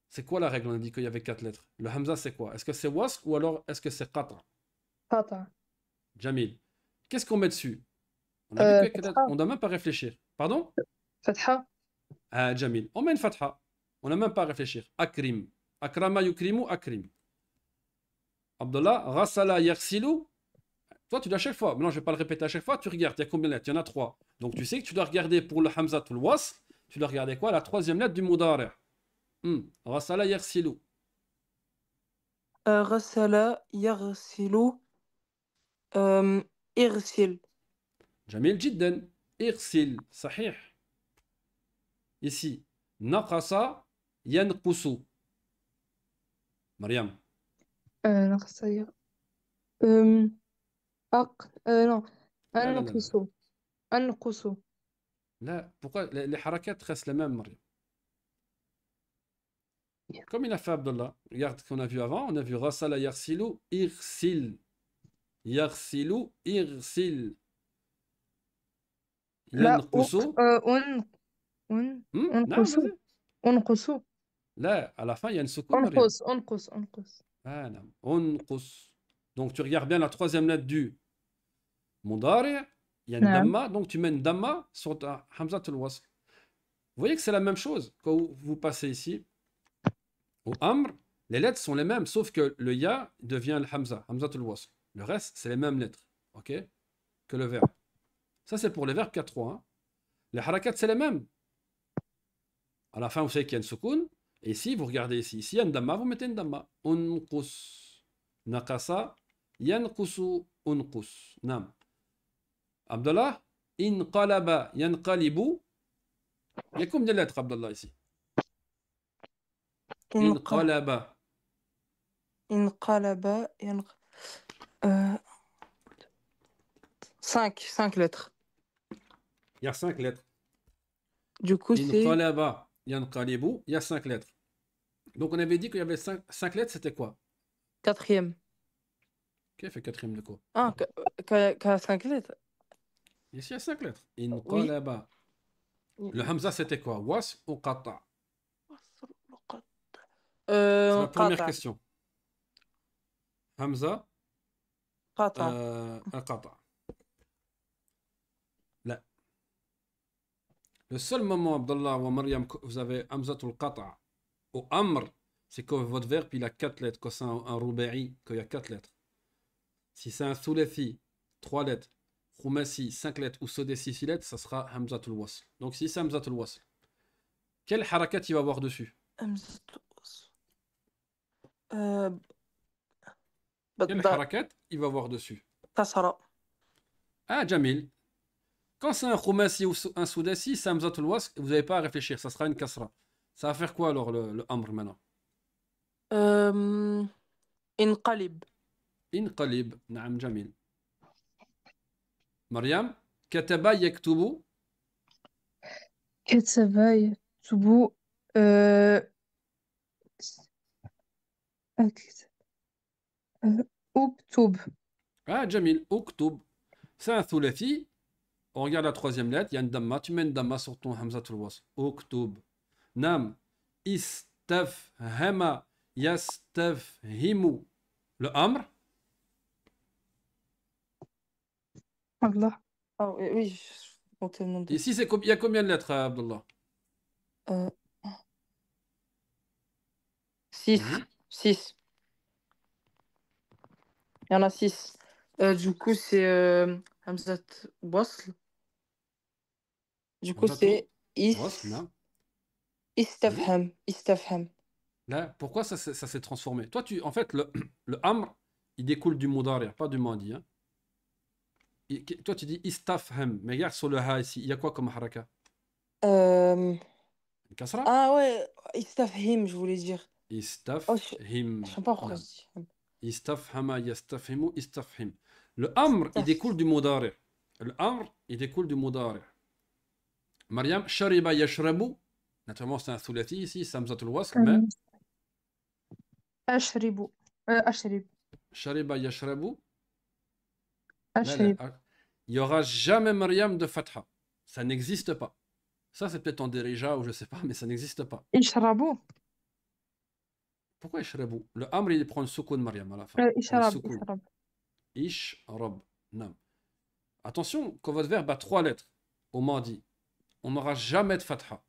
C'est quoi la règle? On a dit qu'il y avait 4 lettres. Le hamza, c'est quoi? Est-ce que c'est wasl ou alors est-ce que c'est qata? Qata. Jamil. Qu'est-ce qu'on met dessus? On a vu que Fatha. on ne doit même pas réfléchir. Pardon? Fatha. Ah, Jamil. On met une fatha. On n'a même pas à réfléchir. Akrim. Akrama yukrimu akrim. Abdullah, Ghassala yaghsilu. Toi, tu dois à chaque fois. Maintenant, je ne vais pas le répéter à chaque fois. Tu regardes, il y a combien de lettres? Il y en a 3. Donc, tu sais que tu dois regarder pour le hamza tout le wasl. Tu dois regarder quoi? La 3e lettre du mudari'. Ghassala yaghsilu. غسل يغسل اغسل. جميل جدا. اغسل. صحيح. Ici. Naqasa yanqusu. Mariam. نقص non. لا لا لا لا. أنقص. أنقص. Là, pourquoi les harakat restent les mêmes, Mariam? Comme il a fait Abdullah. Regarde ce qu'on a vu avant. On a vu Rasala yarsilu, irsil. Yarsilu, irsil. لا Yanqusu. Non, أنقص. vas-y. أنقص. Là, à la fin, il y a une soukoun, Mariam. أنقص. Ah, non. Unqus. Donc, tu regardes bien la 3e lettre du mudari'. Il y a une نعم. damma. Donc, tu mets une damma sur ta hamza al wasl. Vous voyez que c'est la même chose quand vous passez ici. Au amr, les lettres sont les mêmes, sauf que le ya devient le hamza, hamzatul wasl. Le reste, c'est les mêmes lettres, ok, que le verbe. Ça, c'est pour les verbes 4-3. Hein. Les harakat, c'est les mêmes. À la fin, vous savez qu'il y a une soukoun. Et ici, vous regardez ici. Ici, il y a une damma, vous mettez une damma. Unqus. Naqasa. Yanqusu. Unqus. Nam. Abdallah. Inqalaba. Yanqalibu. Il y a combien de lettres, Abdallah, ici? Inqalaba. انقلب 5 lettres. Il y a 5 lettres. Du coup, c'est Inqalaba. Yanqalibu. Il y a 5 lettres. Donc, on avait dit qu'il y avait 5 lettres, c'était quoi? 4e. Qui fait 4e de quoi? Ah, 5 lettres. Ici, il y a 5 lettres. Oui. Inqalaba. Le hamza, c'était quoi? Was ou qata? C'est la première قطع. question. Hamza, قطع. qata. Là. Le seul moment, Abdallah ou Maryam, que vous avez hamzatul qata ou amr, c'est que votre verbe, il a 4 lettres. Quand c'est un ruba'i, qu'il y a 4 lettres. Si c'est un thulathi, 3 lettres. Khumasi, 5 lettres. Ou sodesi, 6 lettres, ça sera hamzatul wasl. Donc, si c'est hamzatul wasl, quel harakat il va avoir dessus? همزة الوصل. Quel harakat il va avoir dessus? كسرة. Ah, Jamil. Quand c'est un khumasi ou un soudasi, c'est hamzatul wasl, vous n'avez pas à réfléchir, ça sera une kasra. Ça va faire quoi alors le amr maintenant? انقلب. Inqalib. Naam, Jamil. Mariam. Kataba yaktubu. كتب يكتب. آه، أكتب. أكتب. Ah, Jamil. Uktub. C'est un thulathi. On regarde la 3e lettre, il y a une damma, tu mets une damma sur ton hamzatul wasl. Uktub. Nam. Istafhama. Yastafhimu. Le amr. الله. Ah oui, oui, je comptais le nom de... Ici, il y a combien de lettres, Abdullah? 6. Mhm. 6. Il y en a 6. Du coup, c'est Hamzat Wasl. Du coup, Hamzatul c'est wasl, naam. Oui. Istafham. Istafham. Là, pourquoi ça s'est transformé? Toi, en fait, le amr, il découle du mudari', pas du madi. Hein. Toi, tu dis istafham, mais regarde sur le ha ici, il y a quoi comme haraka? Euh, Une kasra? Ah ouais, Istafhim, je voulais dire. Oh, je Istafhim. sais pas pourquoi je Naam. dis. Istafhama, yastafhimu, istafhim. Le amr, il Taf. découle du mudari. Le amr, il découle du mudari. Mariam, shariba yashrabu. Naturellement, c'est un thulathi ici, samzatul wasl, mais أشرب أشرب shariba yashrabu. Là, أشرب il n'y aura jamais Mariam de fatha. Ça n'existe pas. Ça, c'est peut-être en dérija ou je sais pas, mais ça n'existe pas. يشربوا Pourquoi yashrabu? Le amr, il prend le soukoun Mariam à la fin. Ou le يشرب soukoun. يشرب Ishrab. Nam. Attention, quand votre verbe a 3 lettres, au madi, on n'aura jamais de fatha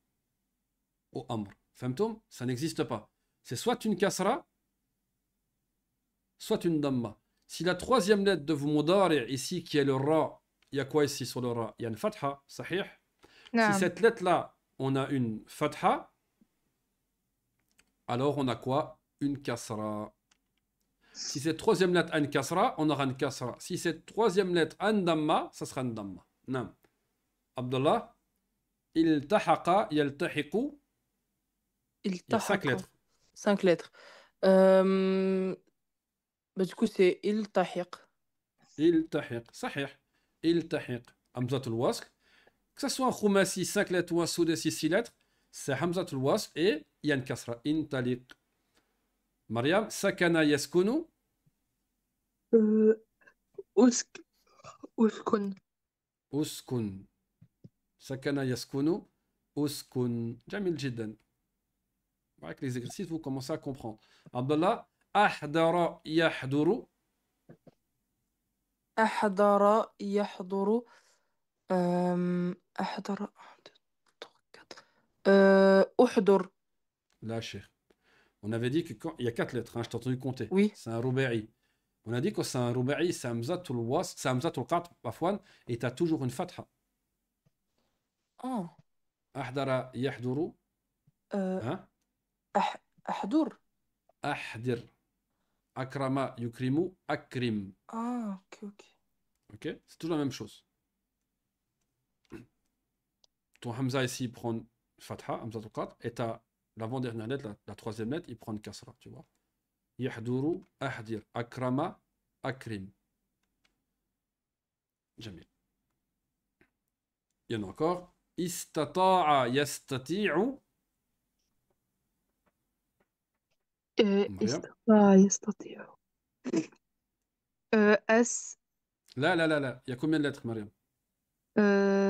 au amr. Femtoum, ça n'existe pas. C'est soit une kasra, soit une damma. Si la troisième lettre de vos mudari ici, qui est le ra, il y a quoi ici sur le ra? Il y a une fatha, sahih. Si نعم cette lettre-là, on a une fatha, alors on a quoi? Une kasra. Si cette troisième lettre a une kasra, on aura une kasra. Si cette troisième lettre a une damma, ça sera une damma. Nam. Abdullah, iltahaqa, yaltahiqu. Il y a 5 التحق. lettres. 5 lettres. Bah, du coup, c'est التحق. Iltahiq. Sahih. Iltahiq. Hamzatul wasl. Que ce soit un khumasi 5 lettres ou un soudasi 6 lettres, c'est Hamzatul wasl et il y a une kasra. Intaliq. Mariam, sakana yaskunu. أسك أسكن Uskun. Sakana yaskunu. Uskun. Jamil jiddan. Avec les exercices, vous commencez à comprendre. Abdallah, ahdara yahduru. أحضر يحضر. أحضر. أحضر. Là, cheikh. On avait dit que quand il y a 4 lettres, hein, je t'ai entendu compter. Oui. C'est un ruba'i. On a dit que c'est un ruba'i, c'est hamzatul wasl, c'est hamzatul qatr, afwan, et tu as toujours une fatha. Ah. Ahdara yahduru. Euh, Hein? أحضر. Ahdir. Akrama yukrimu. Akrim. Ah, ok, ok. Ok? C'est toujours la même chose. Ton hamza ici prend fatha, hamzatul qatr, et tu as l'avant-dernière lettre, la troisième lettre, il prend une kasra, tu vois. Yahduru, ahdir, akrama, akrim. Jamais. Il y en a encore. Istata'a yastati'u. Mariam. يستطيع S Là, là, là, là. Il y a combien de lettres, Mariam?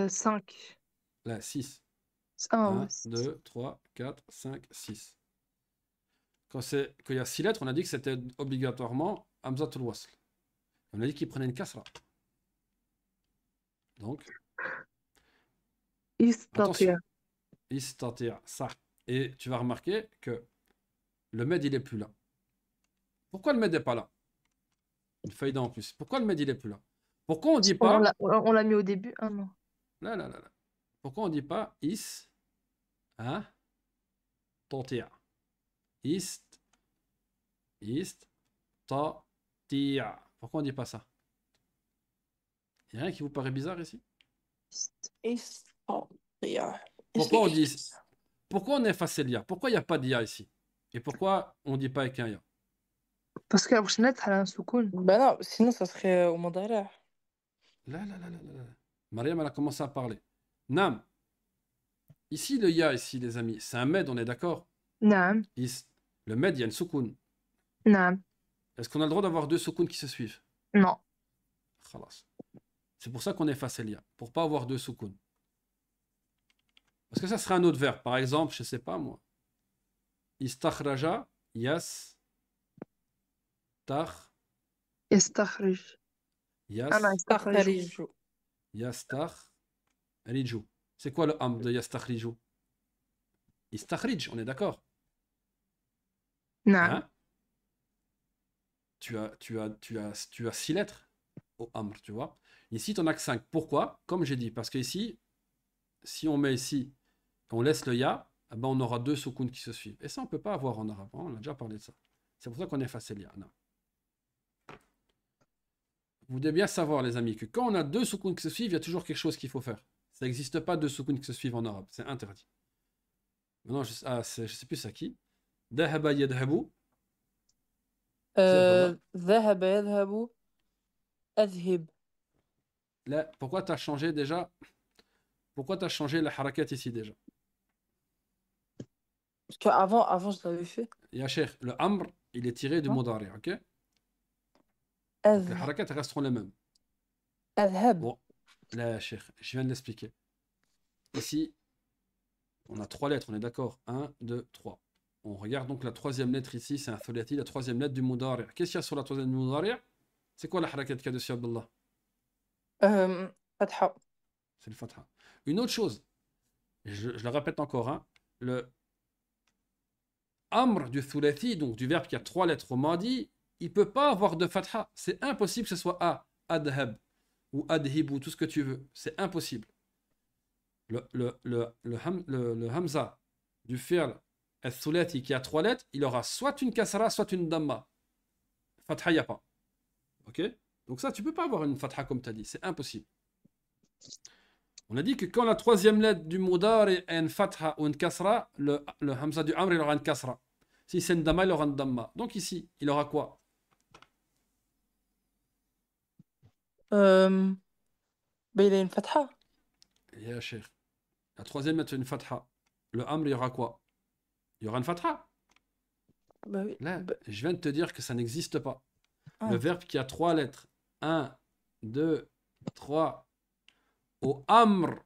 5 Là, 6. ah 1, 2, 3, 4, 5, 6. Quand il y a 6 lettres, on a dit que c'était obligatoirement Hamzatul Wasl. On a dit qu'il prenait une kasra. Donc, يستطيع attention. Istati' ça. Et tu vas remarquer que le med, il n'est plus là. Pourquoi le med n'est pas là? Une feuille en plus. Pourquoi le med, il n'est plus là? Pourquoi on ne dit pas... on l'a mis au début. Ah non. Là, là, là, là. Pourquoi on ne dit pas is, hein, tati'. Tati'. Pourquoi on ne dit pas ça? Il n'y a rien qui vous paraît bizarre ici? يستطيع. Pourquoi on dit... Pourquoi on efface l'ia? Pourquoi il n'y a pas d'ia ici? Et pourquoi on ne dit pas avec un ya? Parce que la prochaine lettre, elle a un soukoun. Bah non, sinon ça serait au مضارع. Là, là, là, là, là, là. Mariam, elle a commencé à parler. Nam. Ici, le ya, ici, les amis, c'est un med, on est d'accord? نعم Le med, il y a une soukoun. نعم Est-ce qu'on a le droit d'avoir 2 soukouns qui se suivent? non Khalas. C'est pour ça qu'on efface l'ia, pour pas avoir 2 soukouns. Parce que ça serait un autre verbe. Par exemple, je sais pas moi. Istakhraja, yas, tach, يستخرج أنا yas, يستخرج yastach, riju. C'est quoi le am de yastakhriju? Istakhrij, on est d'accord? نعم Hein? Tu as 6 lettres au amr, tu vois. Ici, tu n'en as que 5. Pourquoi? Comme j'ai dit, parce que ici, si on met ici, on laisse le ya, eh ben on aura 2 soukouns qui se suivent. Et ça, on ne peut pas avoir en arabe. Hein, on a déjà parlé de ça. C'est pour ça qu'on efface le ya. Non. Vous devez bien savoir, les amis, que quand on a 2 soukouns qui se suivent, il y a toujours quelque chose qu'il faut faire. Ça n'existe pas 2 soukouns qui se suivent en arabe. C'est interdit. Maintenant, je ne sais plus c'est qui. Dahaba yadhabu. ذهب يذهب. أذهب. Là, pourquoi tu as changé déjà? Pourquoi tu as changé la harakat ici déjà? Parce qu'avant, je l'avais fait. Ya Cheikh, le amr, il est tiré du Hein? mudari, ok? Donc les أذ... harakat resteront les mêmes. أذهب. Bon, là, Cheikh, je viens de l'expliquer. Ici, on a trois lettres, on est d'accord? 1, 2, 3. On regarde donc la troisième lettre ici, c'est un thulathi, la troisième lettre du mudari. Qu'est-ce qu'il y a sur la troisième du mudari? C'est quoi la harakat qu'il y a dessus, Abdullah? فتحة. C'est le fatha. Une autre chose, je le répète encore, hein, le amr du thulathi, donc du verbe qui a trois lettres au madi, il ne peut pas avoir de fatha. C'est impossible que ce soit a, adhab, ou adhib, ou tout ce que tu veux. C'est impossible. Le hamza du fi'l al-thulathi qui a trois lettres, il aura soit une kasra, soit une damma. Fatha, il n'y a pas. Ok? Donc ça, tu ne peux pas avoir une fatha comme tu as dit. C'est impossible. On a dit que quand la troisième lettre du mudari est une fatha ou une kasra, le hamza du amr, il aura une kasra. Si c'est une damma, il aura une damma. Donc ici, il aura quoi? Ben, il a une fatha. Ya Cheikh. La troisième lettre, c'est une fatha. Le amr, il y aura quoi? Il y aura une fatha. Bah oui. Là, Bah, je viens de te dire que ça n'existe pas. ah. Le verbe qui a trois lettres, 1, 2, 3, au amr,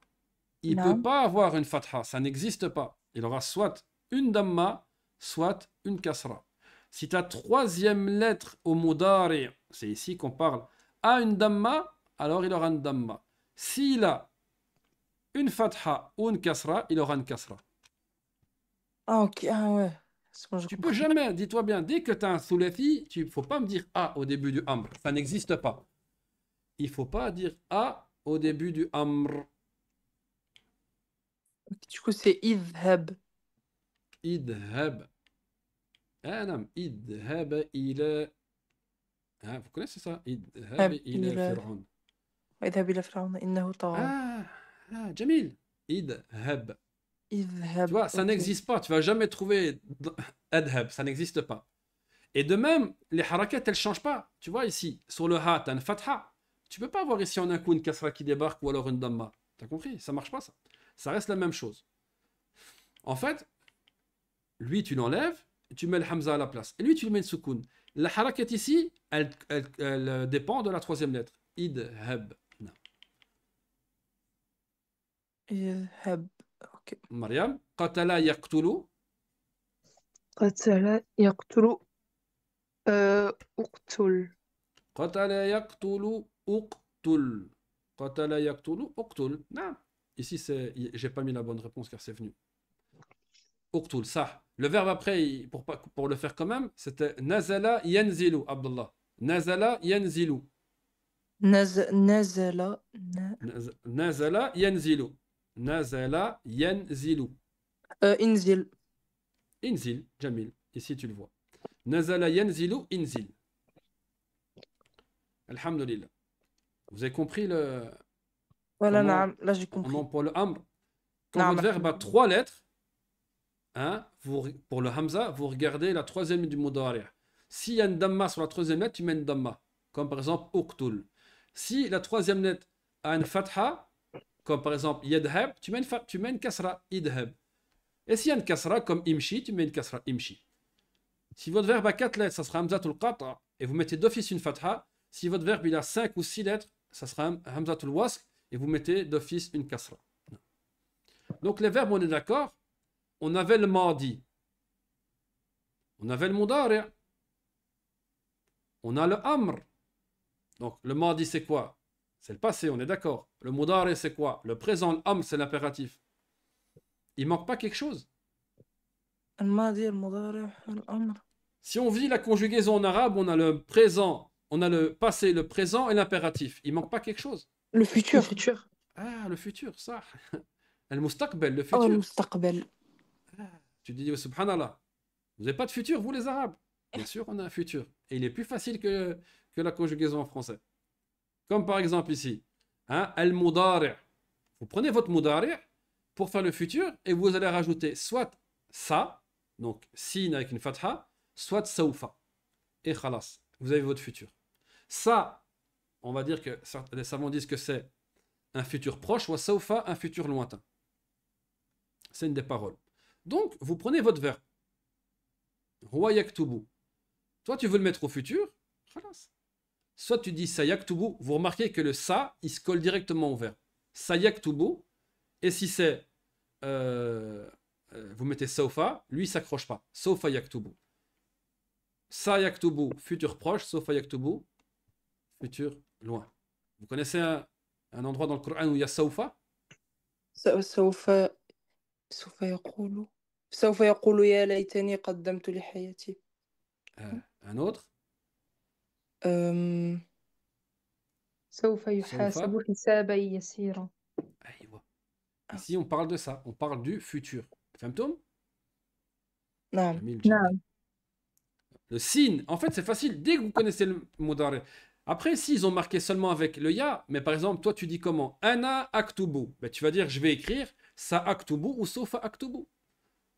il ne peut Non. pas avoir une fatha. Ça n'existe pas. Il aura soit une damma, soit une kasra. Si ta troisième lettre au mudari, c'est ici qu'on parle, a une damma, alors il aura une damma. S'il a une fatha ou une kasra, il aura une kasra. Ah, ok. Ah, ouais. C'est bon, j'ai Tu peux compris. jamais, dis-toi bien, dès que tu as un thulathi, il ne faut pas me dire A au début du amr. Ça n'existe pas. Il ne faut pas dire A au début du amr. Du coup, c'est idhab. Idhab. Ah non, idhab ila. Ah, vous connaissez ça? Idhab هب ila إلى Fir'aun. اذهب إلى فرعون إنه طغى. Jamil. Idhab. Tu اذهب. vois, ça Ok. n'existe pas. Tu vas jamais trouver adhab. Ça n'existe pas. Et de même, les harakat, elles ne changent pas. Tu vois ici, sur le ha, tu as une fatha. Tu peux pas avoir ici en un coup une kasra qui débarque ou alors une damma. Tu as compris? Ça marche pas ça. Ça reste la même chose. En fait, lui, tu l'enlèves, tu mets le hamza à la place. Et lui, tu le mets le soukoun. La harakat ici, elle dépend de la troisième lettre. Idhab. Non. اذهب. Ok. Mariam, qatala yaqtulu. قتل يقتل أقتل. Qatala yaqtulu uqtul. Qatala yaqtulu uqtul. Non. Ici, j'ai pas mis la bonne réponse car c'est venu. Uqtul, ça. Le verbe après, pour le faire quand même, c'était nazala yanzilu, Abdullah. Nazala yanzilu. نزل. Nazala yanzilu. Nazala yanzilu. انزل. Inzil, Jamil. Ici, tu le vois. Nazala yanzilu, inzil. Alhamdulillah. Vous avez compris Voilà, comment نعم. Là, j'ai on compris. emploie le amr? Quand نعم votre verbe a الحمد لله. trois lettres, hein, pour le hamza, vous regardez la troisième du mudari'. S'il y a une damma sur la troisième lettre, tu mets une damma. Comme par exemple uqtul. Si la troisième lettre a une fatha, comme par exemple yadhab, tu mets une kasra, idhab. Et s'il y a une kasra, comme imshi, tu mets une kasra, imshi. Si votre verbe a 4 lettres, ça sera hamzatul qata, et vous mettez d'office une fatha. Si votre verbe il a 5 ou 6 lettres, ça sera hamzatul wasq, et vous mettez d'office une kasra. Donc les verbes, on est d'accord? On avait le madi, on avait le mudari', on a le amr. Donc le madi c'est quoi? C'est le passé, on est d'accord. Le mudari c'est quoi? Le présent, l'amr c'est l'impératif. Il manque pas quelque chose. الماضي المضارع الأمر. Si on vit la conjugaison en arabe, on a le présent, on a le passé, le présent et l'impératif. Il manque pas quelque chose. Le Le futur. futur. Ah, le futur, ça. El mustaqbel, le أو futur. المستقبل. Tu dis, oh, subhanallah, vous n'avez pas de futur, vous les arabes? Bien sûr, on a un futur. Et il est plus facile que la conjugaison en français. Comme par exemple ici, hein, al-mudari'. Vous prenez votre mudari' pour faire le futur et vous allez rajouter soit ça, donc sin avec une fatha, soit saufa. Et khalas, vous avez votre futur. Ça, on va dire que les savants disent que c'est un futur proche, wa sawfa, un futur lointain. C'est une des paroles. Donc, vous prenez votre verbe. Huwa yaktubu. Toi, tu veux le mettre au futur. Khalas. Soit tu dis sayaktubu. Vous remarquez que le sa, il se colle directement au verbe. Sayaktubu. Et si c'est vous mettez sawfa, lui il s'accroche pas. Sawfa yaktubu. Sa yaktubu, futur proche. Sawfa yaktubu, futur loin. Vous connaissez un endroit dans le Coran où il y a sawfa? سوف سوف يقول سوف يقول يا ليتني قدمت لحياتي. Un autre? أم... سوف Sawfa. يحاسب حسابا يسيرا. Aïwa. Ici, on parle de ça. On parle du futur. Fahmtoum? نعم. Jamil, jamil. نعم. Le sin, en fait, c'est facile. Dès que vous connaissez le mudari. Après, s'ils ont marqué seulement avec le ya, mais par exemple, toi, tu dis comment? Ana aktubu. Ben, tu vas dire, je vais écrire sa aktubu ou sofa aktubu.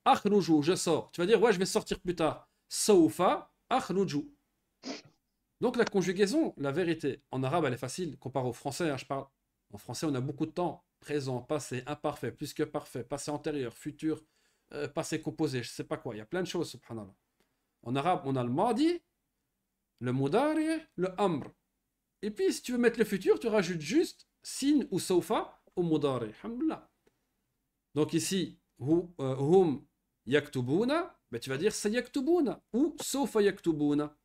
Akhruju, je sors. Tu vas dire, ouais, je vais sortir plus tard. Sofa akhruju. Donc, la conjugaison, la vérité, en arabe, elle est facile, comparé au français, hein, je parle. En français, on a beaucoup de temps. Présent, passé, imparfait, plus que parfait, passé antérieur, futur, passé composé, je sais pas quoi. Il y a plein de choses, subhanallah. En arabe, on a le madi, le mudari, le amr. Et puis, si tu veux mettre le futur, tu rajoutes juste sin ou sofa au mudari. Alhamdulillah. Donc ici, hum yaktubuna, ben tu vas dire sayaktubuna ou sofa yaktubuna.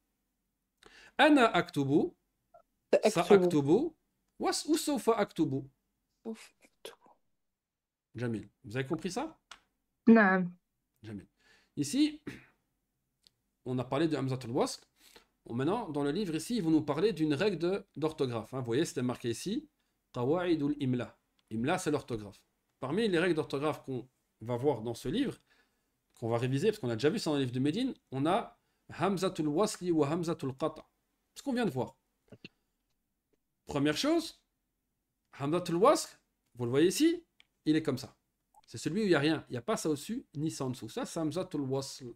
Ana aktubu, sa سأكتب. aktubu, ou sofa aktubu. سوف أكتب. Jamil. Vous avez compris ça? نعم. Jamil. Ici, on a parlé de Hamzatul Wasl. Maintenant, dans le livre ici, ils vont nous parler d'une règle d'orthographe. Hein. Vous voyez, c'était marqué ici. Qawa'idul imla. Imla, c'est l'orthographe. Parmi les règles d'orthographe qu'on va voir dans ce livre, qu'on va réviser, parce qu'on a déjà vu ça dans le livre de Médine, on a Hamzatul Wasli ou Hamzatul Qata. Ce qu'on vient de voir. Première chose, Hamzatul Wasl, vous le voyez ici, il est comme ça. C'est celui où il n'y a rien. Il n'y a pas ça au-dessus, ni ça en dessous. Ça, c'est Hamzatul Wasl.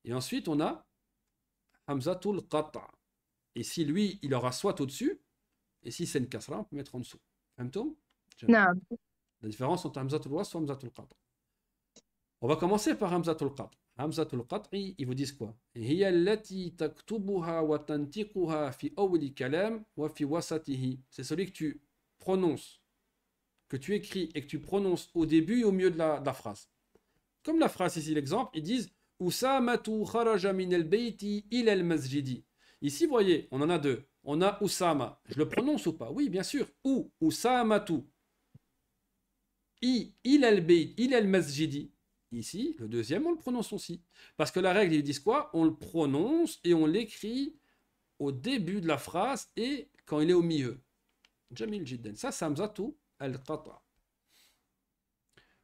Et ensuite, on a Hamzatul Qata. Ici, lui, il aura soit au-dessus, et si c'est une kasra, on peut mettre en dessous. Fahmtoum? نعم. La différence entre Hamzatul Wasl et Hamzatul Qata. On va commencer par Hamzatul Qata. Hamzatul Qat'i, ils vous disent quoi? هي التي تكتبها وتنطقها في أول كلام وفي وسطه. C'est celui que tu prononces, que tu écris et que tu prononces au début et au milieu de la phrase. Comme la phrase ici, l'exemple, ils disent Usamatu kharaja min al-bayti ila al-masjidi. Ici, vous voyez, on en a deux. On a Usama. Je le prononce ou pas? Oui, bien sûr. Ou Usamatu. Ila al-bayt, ila al-masjidi. Ici, le deuxième, on le prononce aussi. Parce que la règle, ils disent quoi? On le prononce et on l'écrit au début de la phrase et quand il est au milieu. Jamil jiddan. Ça, c'est Hamzatu al-Qata.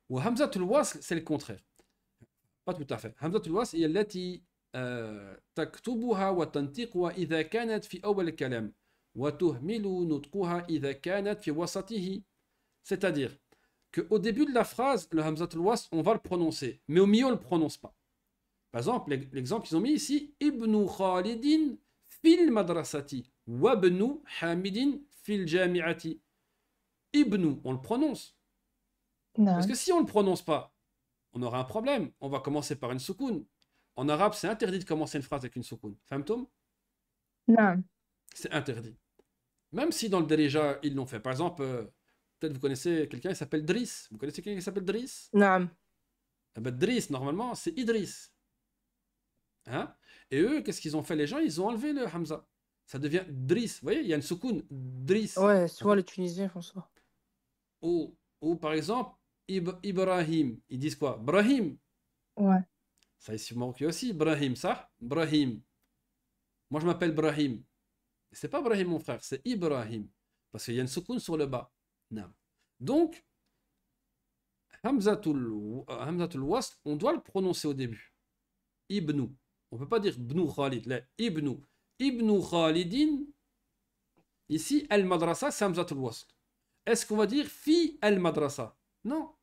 Ou Hamzatul Wasl, c'est le contraire. Pas tout à fait. Hamzatul Wasl هي التي تكتبها وتنطقها إذا كانت في أول الكلام وتهمل نطقها إذا كانت في وسطه. C'est-à-dire qu'au début de la phrase, le Hamzatul Wasl, on va le prononcer, mais au milieu, on ne le prononce pas. Par exemple, l'exemple qu'ils ont mis ici, Ibnu Khalidin fil madrasati, wabnu Hamidin fil jami'ati. Ibnu, on le prononce. Parce نعم. que si on ne le prononce pas, on aura un problème. On va commencer par une soukoun. En arabe, c'est interdit de commencer une phrase avec une soukoun. Fahmtoum? نعم. C'est interdit. Même si dans le Derija, ils l'ont fait. Par exemple, peut-être vous connaissez quelqu'un qui s'appelle Driss. Vous connaissez quelqu'un qui s'appelle Driss? نعم. Eh ben, Driss, normalement, c'est Idriss. Hein? Et eux, qu'est-ce qu'ils ont fait les gens? Ils ont enlevé le Hamza. Ça devient Driss. Vous voyez, il y a une soukoun. Driss. Ouais, souvent les Tunisiens font ça. Ou par exemple, Ibrahim. Ils disent quoi? Brahim. Ouais. Ça ici manque aussi. Brahim, ça? Brahim. Moi, je m'appelle Brahim. C'est pas Brahim, mon frère, c'est Ibrahim. Parce qu'il y a une soukoun sur le bas. Non. Donc, Hamzatul Wasl, on doit le prononcer au début. Ibnu. On ne peut pas dire Bnu Khalid. Là, Ibnu. Ibnu Khalidin. Ici, Al-Madrasa, c'est Hamzatul Wasl. Est-ce qu'on va dire Fi Al-Madrasa? Non.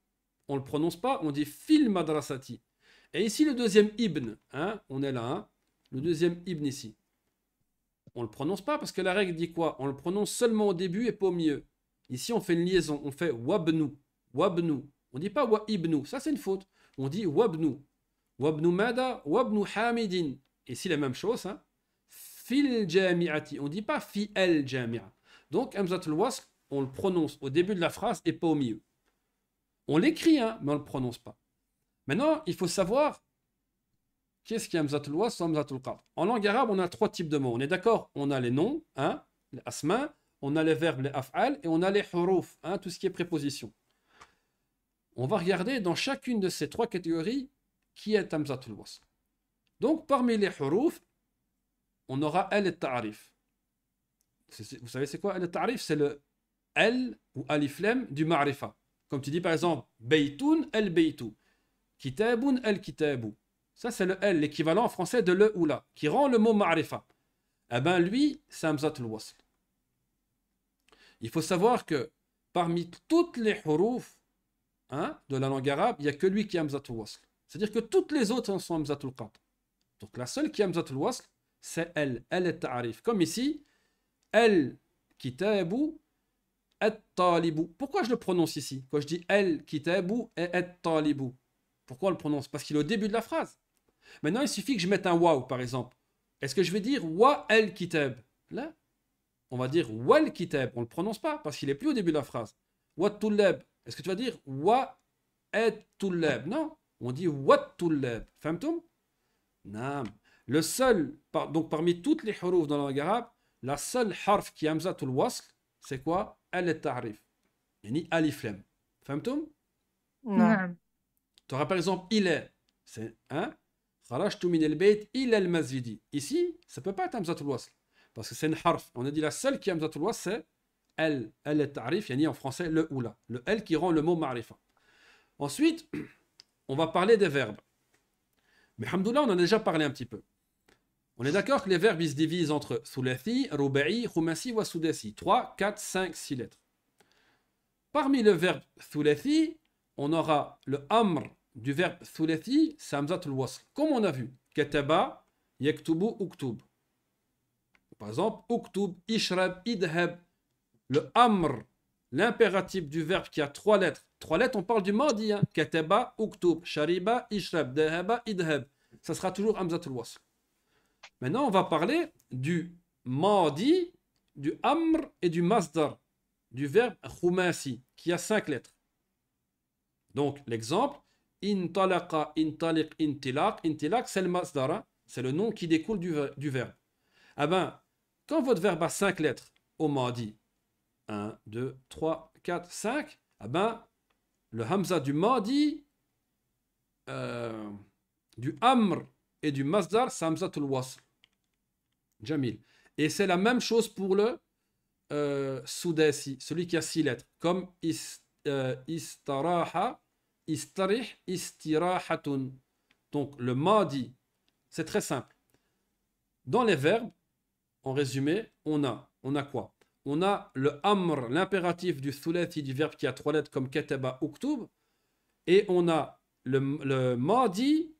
On ne le prononce pas, on dit Fil Madrasati. Et ici, le deuxième Ibn. Hein, on est là. Hein, le deuxième Ibn ici. on le prononce pas parce que la règle dit quoi? On le prononce seulement au début et pas au milieu. Ici, on fait une liaison. On fait wabnu. Wabnu. On dit pas wa ibnu. Ça, c'est une faute. On dit wabnu. Wabnu mada, wabnu hamidin. Ici, la même chose. Hein. Fil jami'ati. On dit pas fi el jami'a. Donc, hamzatul wasl, on le prononce au début de la phrase et pas au milieu. On l'écrit, hein, mais on ne le prononce pas. Maintenant, il faut savoir qu'est-ce qui est hamzatul wasl ou hamzatul qatr. En langue arabe, on a 3 types de mots. On est d'accord? On a les noms, hein, les asma, on a les verbes, les af'al, et on a les huruf, hein, tout ce qui est préposition. On va regarder dans chacune de ces 3 catégories qui est hamzatul wasl. Donc, parmi les huruf, on aura al-ta'rif. Vous savez c'est quoi al-ta'rif? C'est le L ou alif lam du ma'rifa. Comme tu dis par exemple, baytun al-baytu, kitabun al-kitabu. Ça, c'est le L, l'équivalent en français de le ou la, qui rend le mot ma'rifa. Eh bien, lui, c'est hamzatul wasl. Il faut savoir que parmi toutes les huruf, hein, de la langue arabe, il n'y a que lui qui est hamzatul wasl. C'est-à-dire que toutes les autres sont hamzatul qatr. Donc, la seule qui est hamzatul wasl, c'est elle. Elle est ta'arif. Comme ici, el kitabu at-talibu. Pourquoi je le prononce ici? Quand je dis el kitabu et at-talibu. Pourquoi on le prononce? Parce qu'il est au début de la phrase. Maintenant, il suffit que je mette un waouh, par exemple. Est-ce que je vais dire wa el kitab? Là, on va dire wa el kitab. On ne le prononce pas parce qu'il n'est plus au début de la phrase. Wa tullab. Est-ce que tu vas dire wa et tullab? Non, on dit wa tullab. Famtum? Non. Le seul, donc parmi toutes les huruf dans la langue arabe, la seule harf qui est hamzatul wasl, c'est quoi? Al-ta'rif. Yani alif lam. Famtum? Non. نعم. Tu auras par exemple il est. C'est un. Kharajtu min al-bayt ila al-masjidi. Ici, ça ne peut pas être hamzatul wasl. Parce que c'est une harf. On a dit la seule qui est hamzatul wasl, c'est el. Al-ta'rif, yani en français le ou la. Le el qui rend le mot ma'rifa. Ensuite, on va parler des verbes. Mais alhamdoulilah, on en a déjà parlé un petit peu. On est d'accord que les verbes ils se divisent entre thulathi, ruba'i, khumasi wa sudasi. 3, 4, 5, 6 lettres. Parmi le verbe thulathi, on aura le amr du verbe thulathi, c'est hamzatul wasl. Comme on a vu, kataba, yaktubu, uktub. Par exemple, uktub, ishrab, idhab. Le amr, l'impératif du verbe qui a 3 lettres. 3 lettres, on parle du madi. Hein. Kataba, uktub, shariba, ishrab, dahaba, idhab. Ça sera toujours hamzatul wasl. Maintenant, on va parler du madi, du amr et du masdar, du verbe khumasi, qui a 5 lettres. Donc, l'exemple, intalaqa, intaliq, intilaq. Intilaq, c'est le masdar, hein? C'est le nom qui découle du verbe. Ah ben, quand votre verbe a 5 lettres au madi, 1, 2, 3, 4, 5, ah ben, le hamza du madi, du amr et du masdar, c'est hamzatul wasl. Jamil. Et c'est la même chose pour le sudasi, celui qui a 6 lettres, comme istaraha, istarih, istirahatun. Donc le madi, c'est très simple. Dans les verbes, en résumé, on a quoi? On a le amr, l'impératif du thulathi, du verbe qui a 3 lettres, comme kataba, uktub, et on a le madi,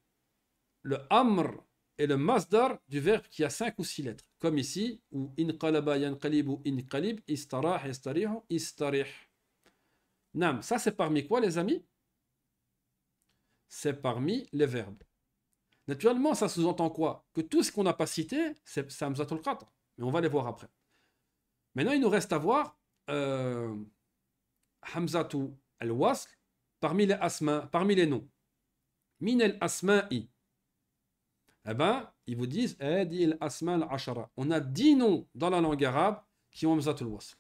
le amr et le masdar du verbe qui a 5 ou 6 lettres. Comme ici, où inqalaba yanqalibu inqalib, istarah yastarihu istarih. Nam, ça c'est parmi quoi les amis? C'est parmi les verbes. Naturellement, ça sous-entend quoi? Que tout ce qu'on n'a pas cité, c'est hamzatul qatr. Mais on va les voir après. Maintenant, il nous reste à voir hamzatu al-wasl parmi les asma, parmi les noms. Min al-asma'i. Eh bien, ils vous disent on a 10 noms dans la langue arabe qui ont hamzatul wasl.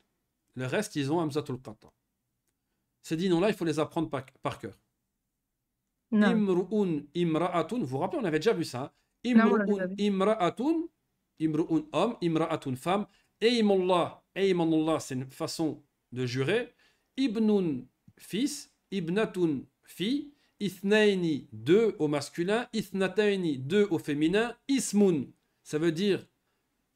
Le reste, ils ont hamzatul qatr. Ces 10 noms-là, il faut les apprendre par cœur. نعم. Imru'un, imra'atun. Vous vous rappelez, on avait déjà vu ça. Hein? Non, on l'a Imru'un, déjà vu. imra'atun. Imru'un, homme. Imra'atun, femme. Aymullah. Aymanullah, c'est une façon de jurer. Ibnun, fils. Ibnatun, fille. Ithnaini, 2 au masculin. Ithnataini, 2 au féminin. Ismun, ça veut dire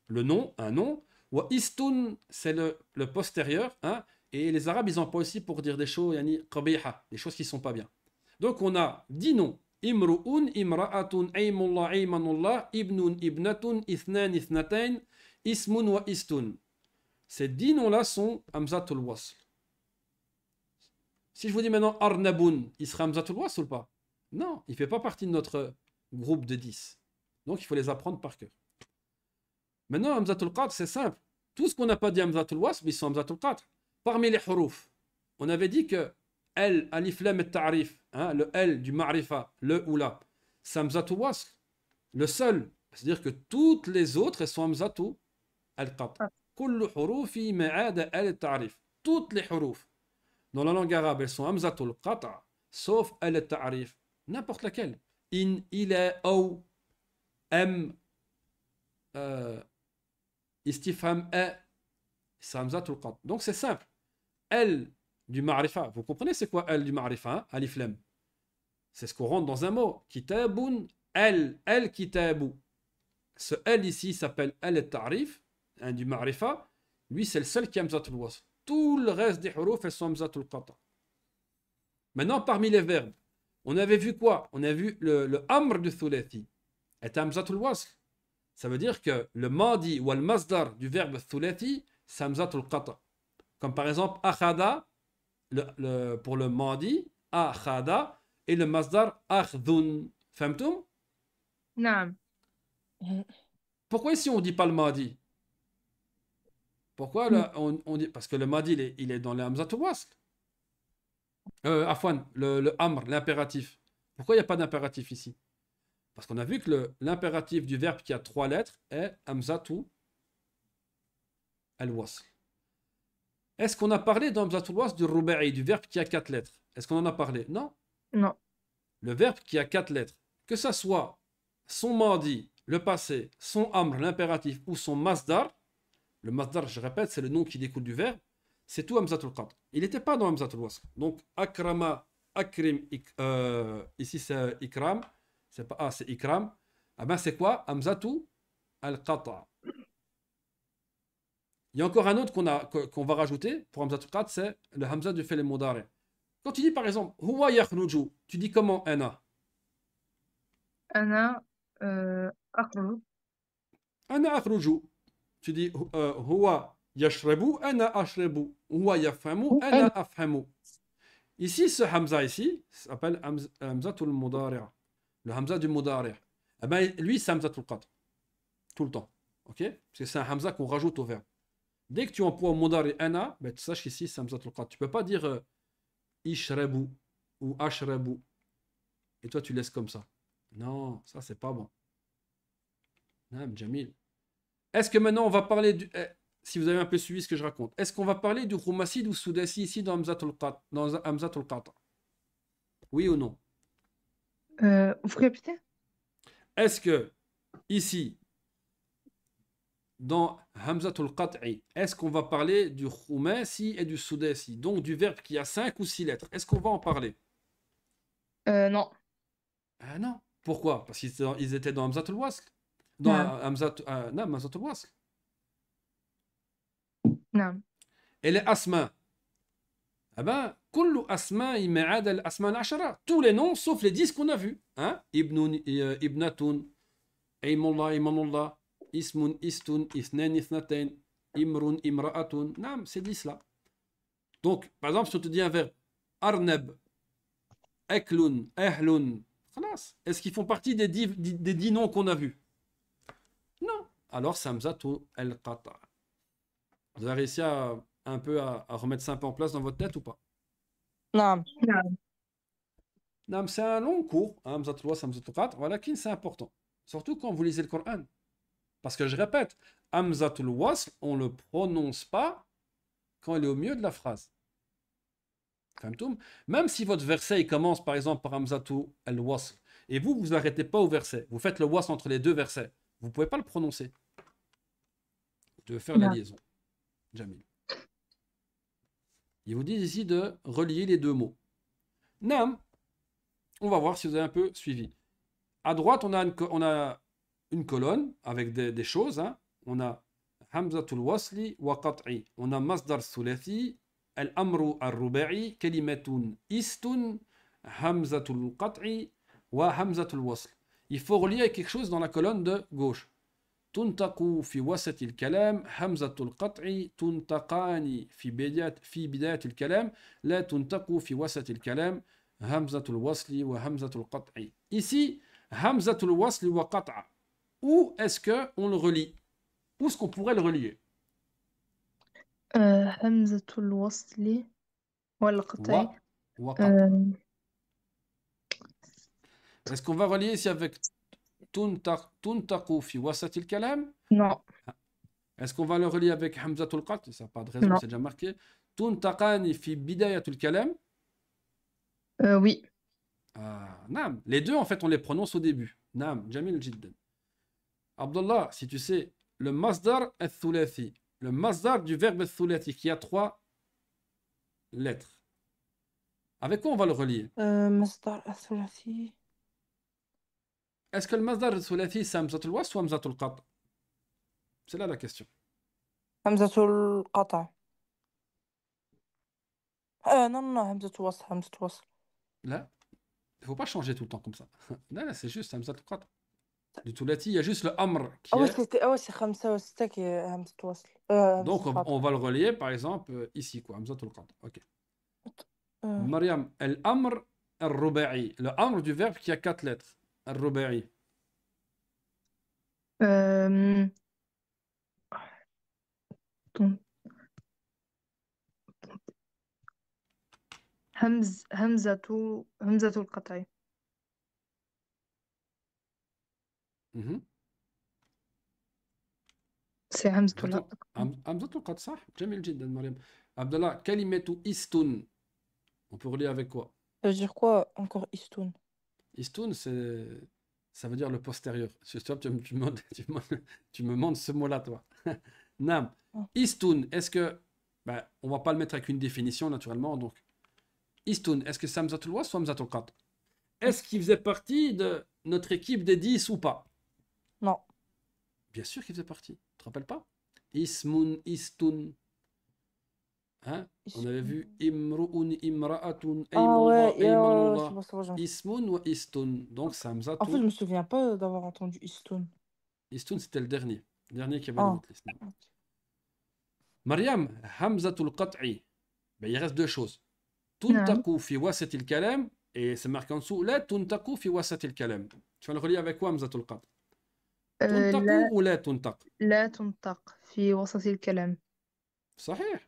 le nom, un nom. Wa istun, c'est le postérieur. Hein? Et les arabes, ils en parlent aussi pour dire des choses, yani qabiha, des choses qui ne sont pas bien. Donc on a 10 noms. Imru'un, imra'atun, aymullah, aymanullah, ibnun, ibnatun, ithnan, ithnatain, Ismun wa istun. Ces 10 noms-là sont Hamzatul Wasl. Si je vous dis maintenant Arnabun, il sera Hamzatul Wasl ou pas? Non, il ne fait pas partie de notre groupe de 10. Donc il faut les apprendre par cœur. Maintenant, Hamzatul Qatr, c'est simple. Tout ce qu'on n'a pas dit Hamzatul Wasl, ils sont Hamzatul Qatr. Parmi les huruf, on avait dit que L, Alif Lam et Ta'rif, hein, le L du Ma'rifa, le ou la, c'est Hamzatul Wasl. Le seul. C'est-à-dire que toutes les autres, elles sont Hamzatul Qatr. Kullu hurufi ma'ada al ta'rif. Toutes les huruf dans la langue arabe, elles sont Hamzatul Qatr, sauf al ta'rif. N'importe laquelle. In, ila, ou, am, istifham, c'est Hamzatul Qatr. Donc c'est simple. L du Ma'rifa. Vous comprenez c'est quoi L du Ma'rifa, hein? Alif Lam. C'est ce qu'on rentre dans un mot. Kitabun, L kitabu. Ce L ici s'appelle L Ta'rif, hein, du Ma'rifa. Lui, c'est le seul qui a Hamzatul Wasl. Tout le reste des huruf, elles sont Hamzatul Qatr. Maintenant, parmi les verbes, on avait vu quoi? On a vu le Amr du Thulathi. Est Hamzatul Wasl. Ça veut dire que le Madi ou le Masdar du verbe Thulathi, c'est Hamzatul Qatr. Comme par exemple, Akhada, pour le Madi, Akhada, et le Masdar Akhdun. Famtoum? نعم. Pourquoi ici on ne dit pas le Madi? Pourquoi on dit? Parce que le Madi, il est dans le Hamzatul Wasl. Afwan, le Amr, l'impératif. Pourquoi il n'y a pas d'impératif ici? Parce qu'on a vu que l'impératif du verbe qui a 3 lettres est Hamzatul al-Wasl. Est-ce qu'on a parlé dans Hamzatul Wasl du Ruba'i, du verbe qui a 4 lettres? Est-ce qu'on en a parlé? Non. Non. Le verbe qui a 4 lettres, que ça soit son Madi, le passé, son Amr, l'impératif, ou son Masdar, le Masdar, je répète, c'est le nom qui découle du verbe, c'est tout Hamzatul Qatr. Il n'était pas dans Hamzatul Wasl. Donc, Akrama, Akrim, ici c'est Ikram, c'est pas A, c'est Ikram. Ah ben c'est quoi? Hamzatul al-Qatr. Il y a encore un autre qu'on va rajouter pour Hamzatul Qatr, c'est le Hamza du Fi'l Mudari. Quand tu dis par exemple, Huwa yakhruju, tu dis comment Ana? أنا أخرج. Ana akhruju. Tu dis Huwa yashrabu, Ana ashrabu. Huwa yafhamu, Ana afhamu. Ici, ce Hamza ici, s'appelle Hamzatul Mudari'. Le Hamza du Mudari'. Eh ben, lui, c'est Hamzatul Qatr. Tout le temps. Ok? Parce que c'est un Hamza qu'on rajoute au verbe. Dès que tu emploies au Mudari' Ana, ben, tu saches qu'ici, c'est Hamzatul Qatr. Tu ne peux pas dire Ishrabu ou Ashrabu. Et toi, tu laisses comme ça. Non, ça, c'est pas bon. Non, Jamil. Est-ce que maintenant, on va parler du... si vous avez un peu suivi ce que je raconte, est-ce qu'on va parler du Khumasid ou Soudasi ici dans Hamzatul Qatr? Oui ou non? Vous pouvez répéter? Est-ce que, ici, dans Hamzatul Qat'i, est-ce qu'on va parler du Khumasi et du Soudasi, donc du verbe qui a 5 ou 6 lettres? Est-ce qu'on va en parler? Non. Ah non. Pourquoi? Parce qu'ils étaient dans Hamzatul Wasl. Dans Hamzatul Wasl. نعم. Et les asma? Eh ben, kullu asma ma'ad al-asma al-ashara. Tous les noms sauf les 10 qu'on a vus. Hein? Ibnun, ibnatun, aymullah, imanullah, ismun, istun, ithnan, ithnatain, imrun, imra'atun. Non, c'est 10 là. Donc, par exemple, si on te dit un verbe, arnab, aklun, ahlun, khalas. Est-ce qu'ils font partie des 10 noms qu'on a vus? Non. Alors, c'est Hamzatul al-Qatr. Vous avez réussi un peu à remettre ça un peu en place dans votre tête ou pas? نعم. Non, c'est un long cours, hein, Hamzatul Wasl, Hamzatul Qatr, voilà, qui c'est important. Surtout quand vous lisez le Coran. Parce que je répète, Hamzatul Wasl, on ne le prononce pas quand il est au milieu de la phrase. Même si votre verset il commence par exemple par Hamzatul al-Wasl, et vous n'arrêtez pas au verset, vous faites le Wasl entre les deux versets, vous ne pouvez pas le prononcer. Vous devez faire la liaison. Jamil. Ils vous disent ici de relier les deux mots. Nam, on va voir si vous avez un peu suivi. À droite, on a une colonne avec des choses. Hein. On a Hamzatul Wasli wa Qat'i. On a Masdar Sulathi, Al-Amru Al-Ruba'i, Kalimatun Istun, Hamzatul Qat'i wa Hamzatul Wasl. Il faut relier quelque chose dans la colonne de gauche. تنطق في وسط الكلام همزة القطع تنطقان في بداية الكلام لا تنطق في وسط الكلام همزة الوصل وهمزة القطع. Ici, همزة الوصل وقطع. Où est-ce qu'on le relie? Où est-ce qu'on pourrait le relier? همزة الوصل والقطع. وقطع. Est-ce qu'on va relier ici avec تنطق في وسط الكلام? Non, Est-ce qu'on va le relier avec همزة القطع? Ça n'a pas de raison, non. c'est déjà marqué. تنطقان في بداية الكلام. Oui. نعم. Les deux, en fait, on les prononce au début. نعم. جميل جدا. Abdullah, si tu sais, le masdar الثلاثي, le masdar du verbe الثلاثي qui a 3 lettres. Avec quoi on va le relier? مصدر الثلاثي. Est-ce que le masdar الثلاثي c'est همزة الوصل ou همزة القطع? C'est là la question. همزة القطع. non, همزة وصل، همزة وصل. Là, il ne faut pas changer tout le temps comme ça. Là, c'est juste همزة القطع. Du thulathi, il y a juste le amr qui est... c'est خمسة وستة qui est همزة وصل. Donc, on va le relier, par exemple, ici, quoi. همزة القطع. Ok. Mariam, el-amr al-ruba'i. Le amr du verbe qui a 4 lettres. Al-ruba'i. همزة القطع. C'est همزة القطع. همزة القطع, صح. جميل جدا, Mariam. Abdallah, كلمة istun. On peut relier avec quoi? Ça veut dire quoi encore istoun? Istun, ça veut dire le postérieur. Toi, tu me demandes ce mot-là, toi. Nam. Istun, est-ce que... Ben, on va pas le mettre avec une définition, naturellement. Donc, Istun, est-ce que c'est Hamzatul Wasl ou Hamzatul Qatr? Est-ce qu'il faisait partie de notre équipe des 10 ou pas? Non. Bien sûr qu'il faisait partie. Tu te rappelles pas? Ismun, Istun. Hein? On avait vu Imru'un, Imra'atun, Aymanullah. Ismun ou Istun. Donc, c'est Hamzatul. En fait, je me souviens pas d'avoir entendu istoun. Istoun, c'était le dernier. Le dernier qui avait dans notre liste. Mariam, Hamzatul Qat'i. Ben, il reste deux choses. Tuntaku fi wasat al-kalam. Et c'est marqué en dessous. La tuntaku fi wasat al-kalam. Tu vas le relier avec quoi, Hamzatul Qat'? Tuntaku ou la tuntaq? لا تنطق في وسط الكلام. صحيح.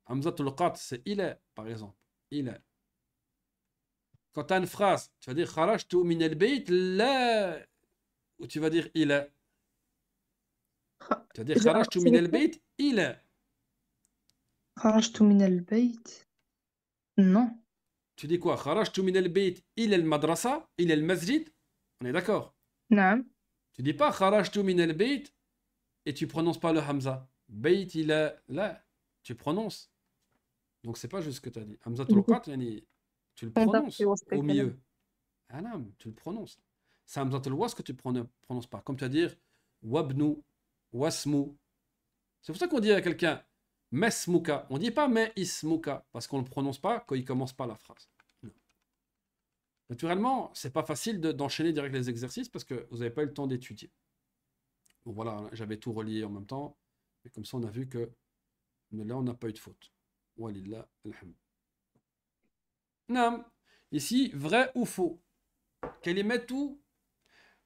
Hamzatul Qat', c'est il est, par exemple. Il est. Quand tu as une phrase, tu vas dire kharajtu min al-bayt la. Ou tu vas dire il est. Tu vas dire kharajtu min al-bayt il est. خرجت من البيت. Non. Tu dis quoi? Kharajtu min al-bayt ila al-madrasa, ila al-masjid. On est d'accord? نعم. Tu dis pas kharajtu min al-bayt et tu prononces pas le hamza. Bayt ila là, tu prononces. Donc c'est pas juste ce que tu as dit. Hamzatul Qat', tu le prononces au milieu. Ah non, tu le prononces. C'est Hamzatul Wasl que tu prononces pas. Comme tu vas dire wabnu, wasmu. C'est pour ça qu'on dit à quelqu'un mesmuka. On dit pas me ismuka parce qu'on le prononce pas quand il commence pas la phrase. Non. Naturellement, c'est pas facile d'enchaîner direct les exercices parce que vous n'avez pas eu le temps d'étudier. Bon voilà, j'avais tout relié en même temps. Et comme ça, on a vu que là, on n'a pas eu de faute. Walillah alhamd. Nam. Ici, vrai ou faux. Kalimatu.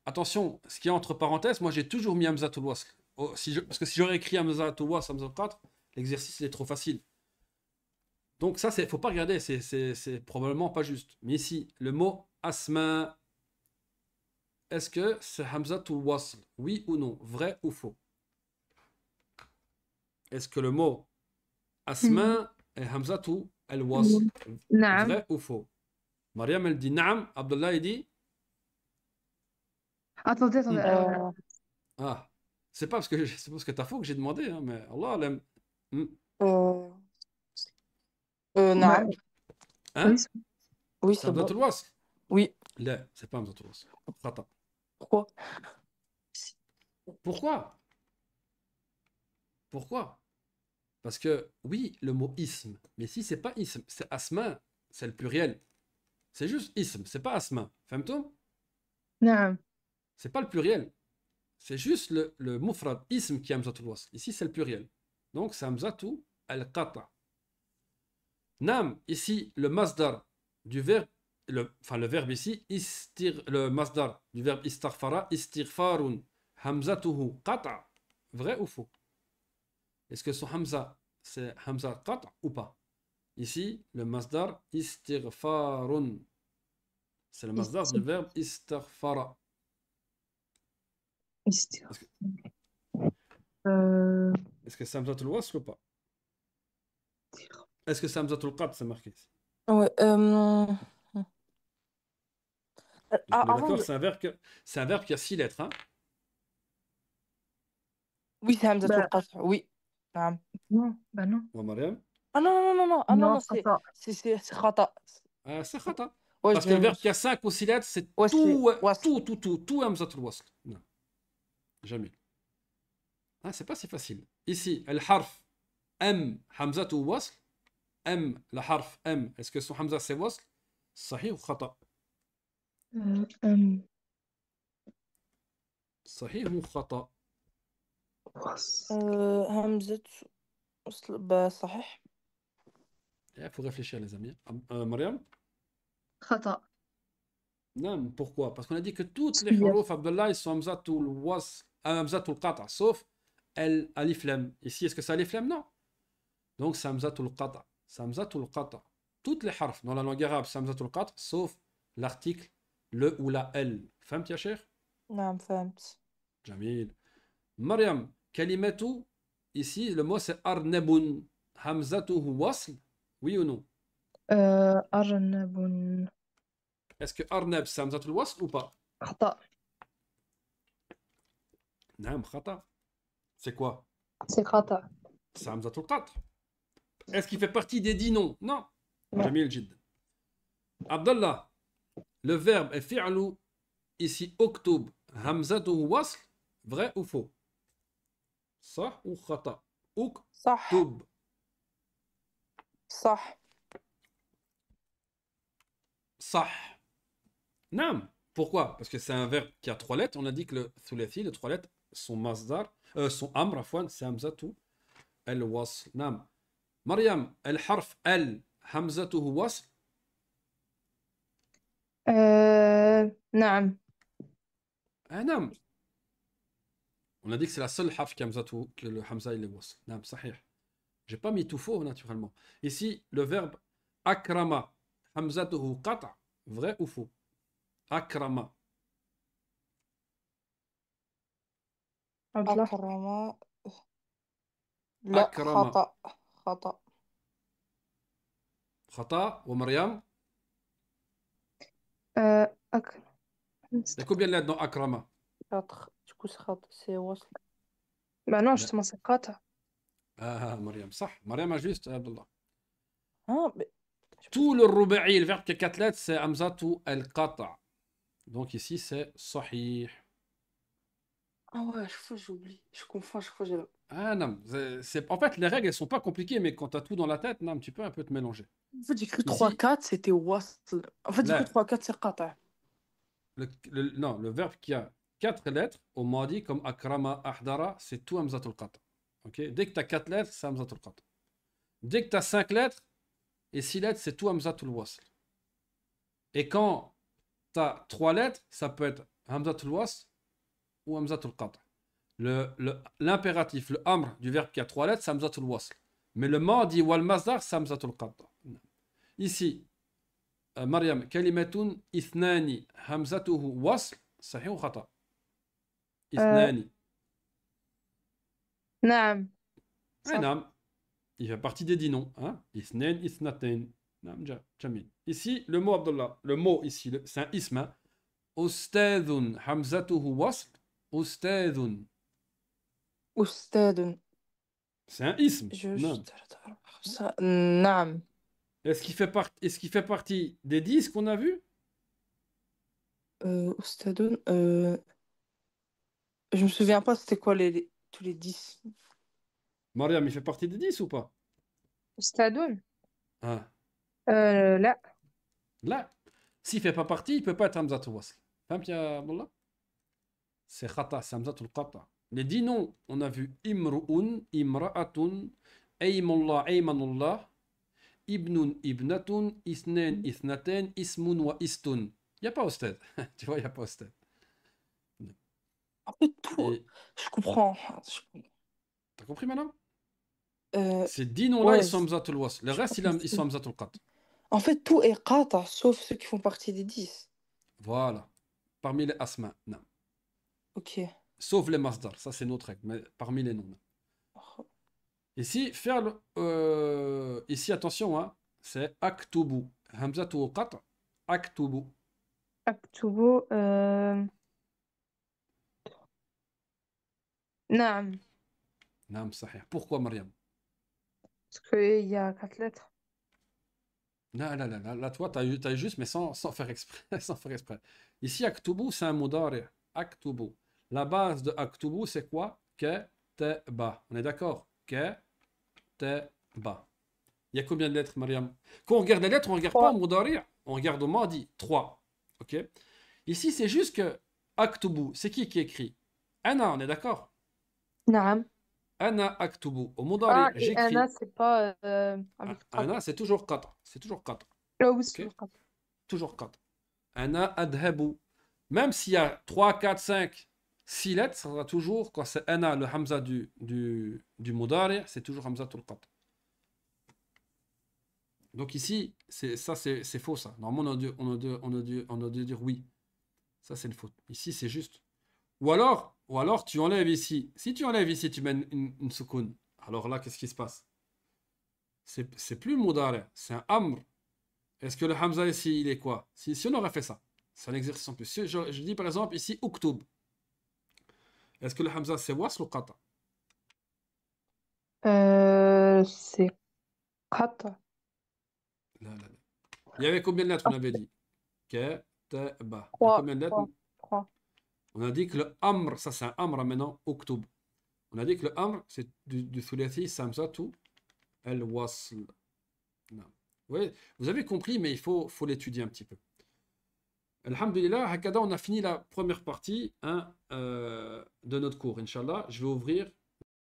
Attention, ce qui est entre parenthèses, moi j'ai toujours mis Hamzatul Wasl. Parce que si j'aurais écrit Hamzatul Wasl, Hamzatul Qatr, l'exercice il est trop facile. Donc ça, faut pas regarder, c'est probablement pas juste. Mais ici, le mot asma, est-ce que c'est Hamzatul Wasl? Oui ou non? Vrai ou faux? Est-ce que le mot asma est Hamzatul Wasl? Vrai ou faux? Mariam elle dit naam, Abdullah il dit Attendez. ah, c'est pas parce que t'as faux que j'ai demandé, hein, mais Allah l'aime. نعم. Hein? Oui, C'est c'est bon. Hamzatul Wasl? Oui. Là, c'est pas Hamzatul Wasl. Khata. Pourquoi? Pourquoi? Parce que oui, le mot ism, mais si c'est pas ism, c'est asma, c'est le pluriel. C'est juste ism, c'est pas asma. Fahmtoum? نعم. C'est pas le pluriel. C'est juste le mufrad, ism qui est hamzatul wasl. Ici, c'est le pluriel. Donc, c'est hamzatu al-qata'. Nam, ici, le masdar du verbe, le verbe ici, le masdar du verbe istaghfara, istighfarun, hamzatuhu qata'. Vrai ou faux? Est-ce que son hamza, c'est hamza qata' ou pas? Ici, le masdar istighfarun. C'est le masdar du verbe istaghfara. Est-ce que Euh, est-ce que c'est hamzatul wasl ou pas? Est-ce que c'est hamzatul qat', c'est marqué ici? Ouais, Donc, on est avant, d'accord, c'est un verbe qui a 6 lettres. Hein? oui, c'est Hamza bah, Qasr, oui. Naam. non, bah non. Ou Mariam? Ah non, non, non, non, ah non, Non, non, خطأ. c'est khata. C'est khata. Ouais, Parce que le verbe qui a 5 ou 6 lettres, c'est ouais, c'est tout, wasl. tout hamzatul wasl. Non, jamais. Ah, c'est pas si facile. Ici, le harf M, hamzatul wasl. M, le harf M, est-ce que son hamza c'est wasl? Sahih ou khata? أم Sahih ou khata? Hamza wasl, bah, sahih. Il faut réfléchir, les amis. Mariam? خطأ. Non, pourquoi? Parce qu'on a dit que toutes les Yes. huruf, Abdullah, ils sont hamzatul wasl, hamzatul qata', sauf el alif lam. Ici, est-ce que c'est alif lam? Non. Donc, c'est hamzatul qata'. C'est hamzatul qata'. Toutes les harfs dans la langue arabe, c'est hamzatul qata', sauf l'article, le ou la L. فهمت يا شيخ? Naam, فهمت. Jamil. Mariam, kalimatu, ici, le mot c'est arnabun. Hamzatuhu wasl? Oui ou non? أرنب. Est-ce que arnab, c'est hamzatul wasl ou pas? خطأ. Non, khata. C'est quoi? C'est خطأ. C'est hamzatul qata'. Est-ce qu'il fait partie des 10 noms? Non. Non. Jamil Jid. Abdallah, le verbe est fi'lu, ici, oktub, hamzatuhu wasl, vrai ou faux? صح ou khata? صح Oktub. صح. صح. Non. Pourquoi? Parce que c'est un verbe qui a 3 lettres. On a dit que le thulathi, les 3 lettres, son masdar, son amr, afwan, c'est hamzatu al-wasl. Non. Mariam, الحرف ال همزته وصل. نعم. نعم. On a dit que c'est la seule harf qui hamzatu, que le hamza il est wasl. Non, sahih. J'ai pas mis tout faux naturellement. Ici, le verbe akrama, hamzatuhu qata', vrai ou faux? Akrama. عبد الله. أكرم لا Akrama. خطأ خطأ. Khata ou Mariam? أكرم. Il y a combien de lettres dans akrama? Du coup, c'est khata, c'est wasl. bah non, لا. justement, c'est خطأ. Mariam, صح. Mariam a juste, Abdullah. Ah, mais... Tout le ruba'i, le verbe qui a 4 lettres, c'est hamzatu al-qata'. Donc ici, c'est sahih. Ah ouais, à chaque fois j'oublie. Je confonds à chaque fois. Ah non, en fait, les règles, elles sont pas compliquées, mais quand tu as tout dans la tête, non, tu peux un peu te mélanger. En fait, j'ai cru Ici, 3-4, c'était wasl. En fait, j'ai cru là, 3-4, c'est qata'. non, le verbe qui a 4 lettres, au madi, comme akrama, ahdara, c'est tout hamzatul qata'. Ok? Dès que tu as 4 lettres, c'est hamzatul qata'. Dès que tu as 5 lettres et 6 lettres, c'est tout hamzatul wasl. Et quand tu as 3 lettres, ça peut être hamzatul wasl ou hamzatul qata'. L'impératif, le amr du verbe qui a 3 lettres, c'est hamzatul wasl. Mais le madi ou le masdar, c'est hamzatul qata'. Ici, Mariam, kalimatun ithnani, hamzatuhu wasl, sahih ou khata? Ithnani. نعم. Ah, naam. Il fait partie des 10 noms. Hein? Ithnain, ithnatain. Naam, jamil. Ici, le mot Abdullah, le mot ici, c'est un ism. Hein? Ustadun, hamzatuhu wasl, ustadun. أستاذ. C'est un ism. Non. juste... نعم. Est-ce qu'il fait partie des 10 qu'on a vus? أستاذ. Je me souviens pas c'était quoi tous les 10. Mariam, il fait partie des 10 ou pas? أستاذون. Ah. لا. Là, s'il fait pas partie, il peut pas être hamzatul wasl. فهمت يا Abdullah? c'est khata, c'est hamzatul qata. Les 10 noms, on a vu imru'un, imra'atun, aymullah, aymanullah, ibnun, ibnatun, isnen, isnaten, ismun wa istun. Il n'y a pas Ostad. Tu vois, il n'y a pas Ostad. En fait, tout, Et je comprends. t'as compris maintenant? Euh, Ces 10 noms-là, ils ouais, sont hamzatul wasl. Le j'ai reste, pas ils sont compris. hamzatul qat. En fait, tout est qata, sauf ceux qui font partie des 10. Voilà. Parmi les asma. Non. Ok. Sauf les masdar. Ça, c'est notre règle. Mais parmi les noms. Non. Ici, ici, attention, hein, c'est aktubu. Hamzatul qat. Aktubu. أكتب نعم Non, sahih. Pourquoi, Mariam? parce qu'il y a 4 lettres. Non, là, là, là, là, toi, t'as eu juste, mais sans faire exprès. Sans faire exprès. Ici, aktubu, c'est un mudari. Aktubu. La base de aktubu, c'est quoi? Keteba. On est d'accord? Keteba. Il y a combien de lettres, Mariam? Quand on regarde les lettres, on ne regarde pas 3. au mudari, on regarde au madi. 3. Ok? Ici, c'est juste que aktubu, c'est qui écrit? Ana, on est d'accord? نعم. Ana aktubu. Au Ah, mudari, et Anna, j'écris. c'est pas avec Ana, قط. c'est toujours 4. C'est toujours 4. Ah oui, c'est Ok? le قط. Toujours 4. Ana adhabu. Même s'il y a 3, 4, 5, 6 lettres, ça sera toujours, quand c'est ana, le hamza du mudari, c'est toujours hamza tul qat. Donc ici, c'est faux ça. Normalement, on a dû dire oui. Ça, c'est une faute. Ici, c'est juste. Ou alors, tu enlèves ici. Si tu enlèves ici, tu mets une soukoun. Alors là, qu'est-ce qui se passe? C'est plus mudari, c'est un amr. Est-ce que le hamza ici, il est quoi? Si on aurait fait ça, c'est un exercice en plus. Si je dis par exemple ici, uktub. Est-ce que le hamza, c'est wasl ou qata? C'est قط. Là, là, là. Il y avait combien de lettres, on avait dit? Kataba. Il y a 3. combien de lettres? 3. 3. On a dit que le amr, ça c'est un amr maintenant, uktub. On a dit que le amr, c'est du thulathi samzatu al-wasl. Non. Oui, vous avez compris, mais il faut l'étudier un petit peu. Alhamdulillah, hakada, on a fini la première partie hein, de notre cours. Inch'Allah, je vais ouvrir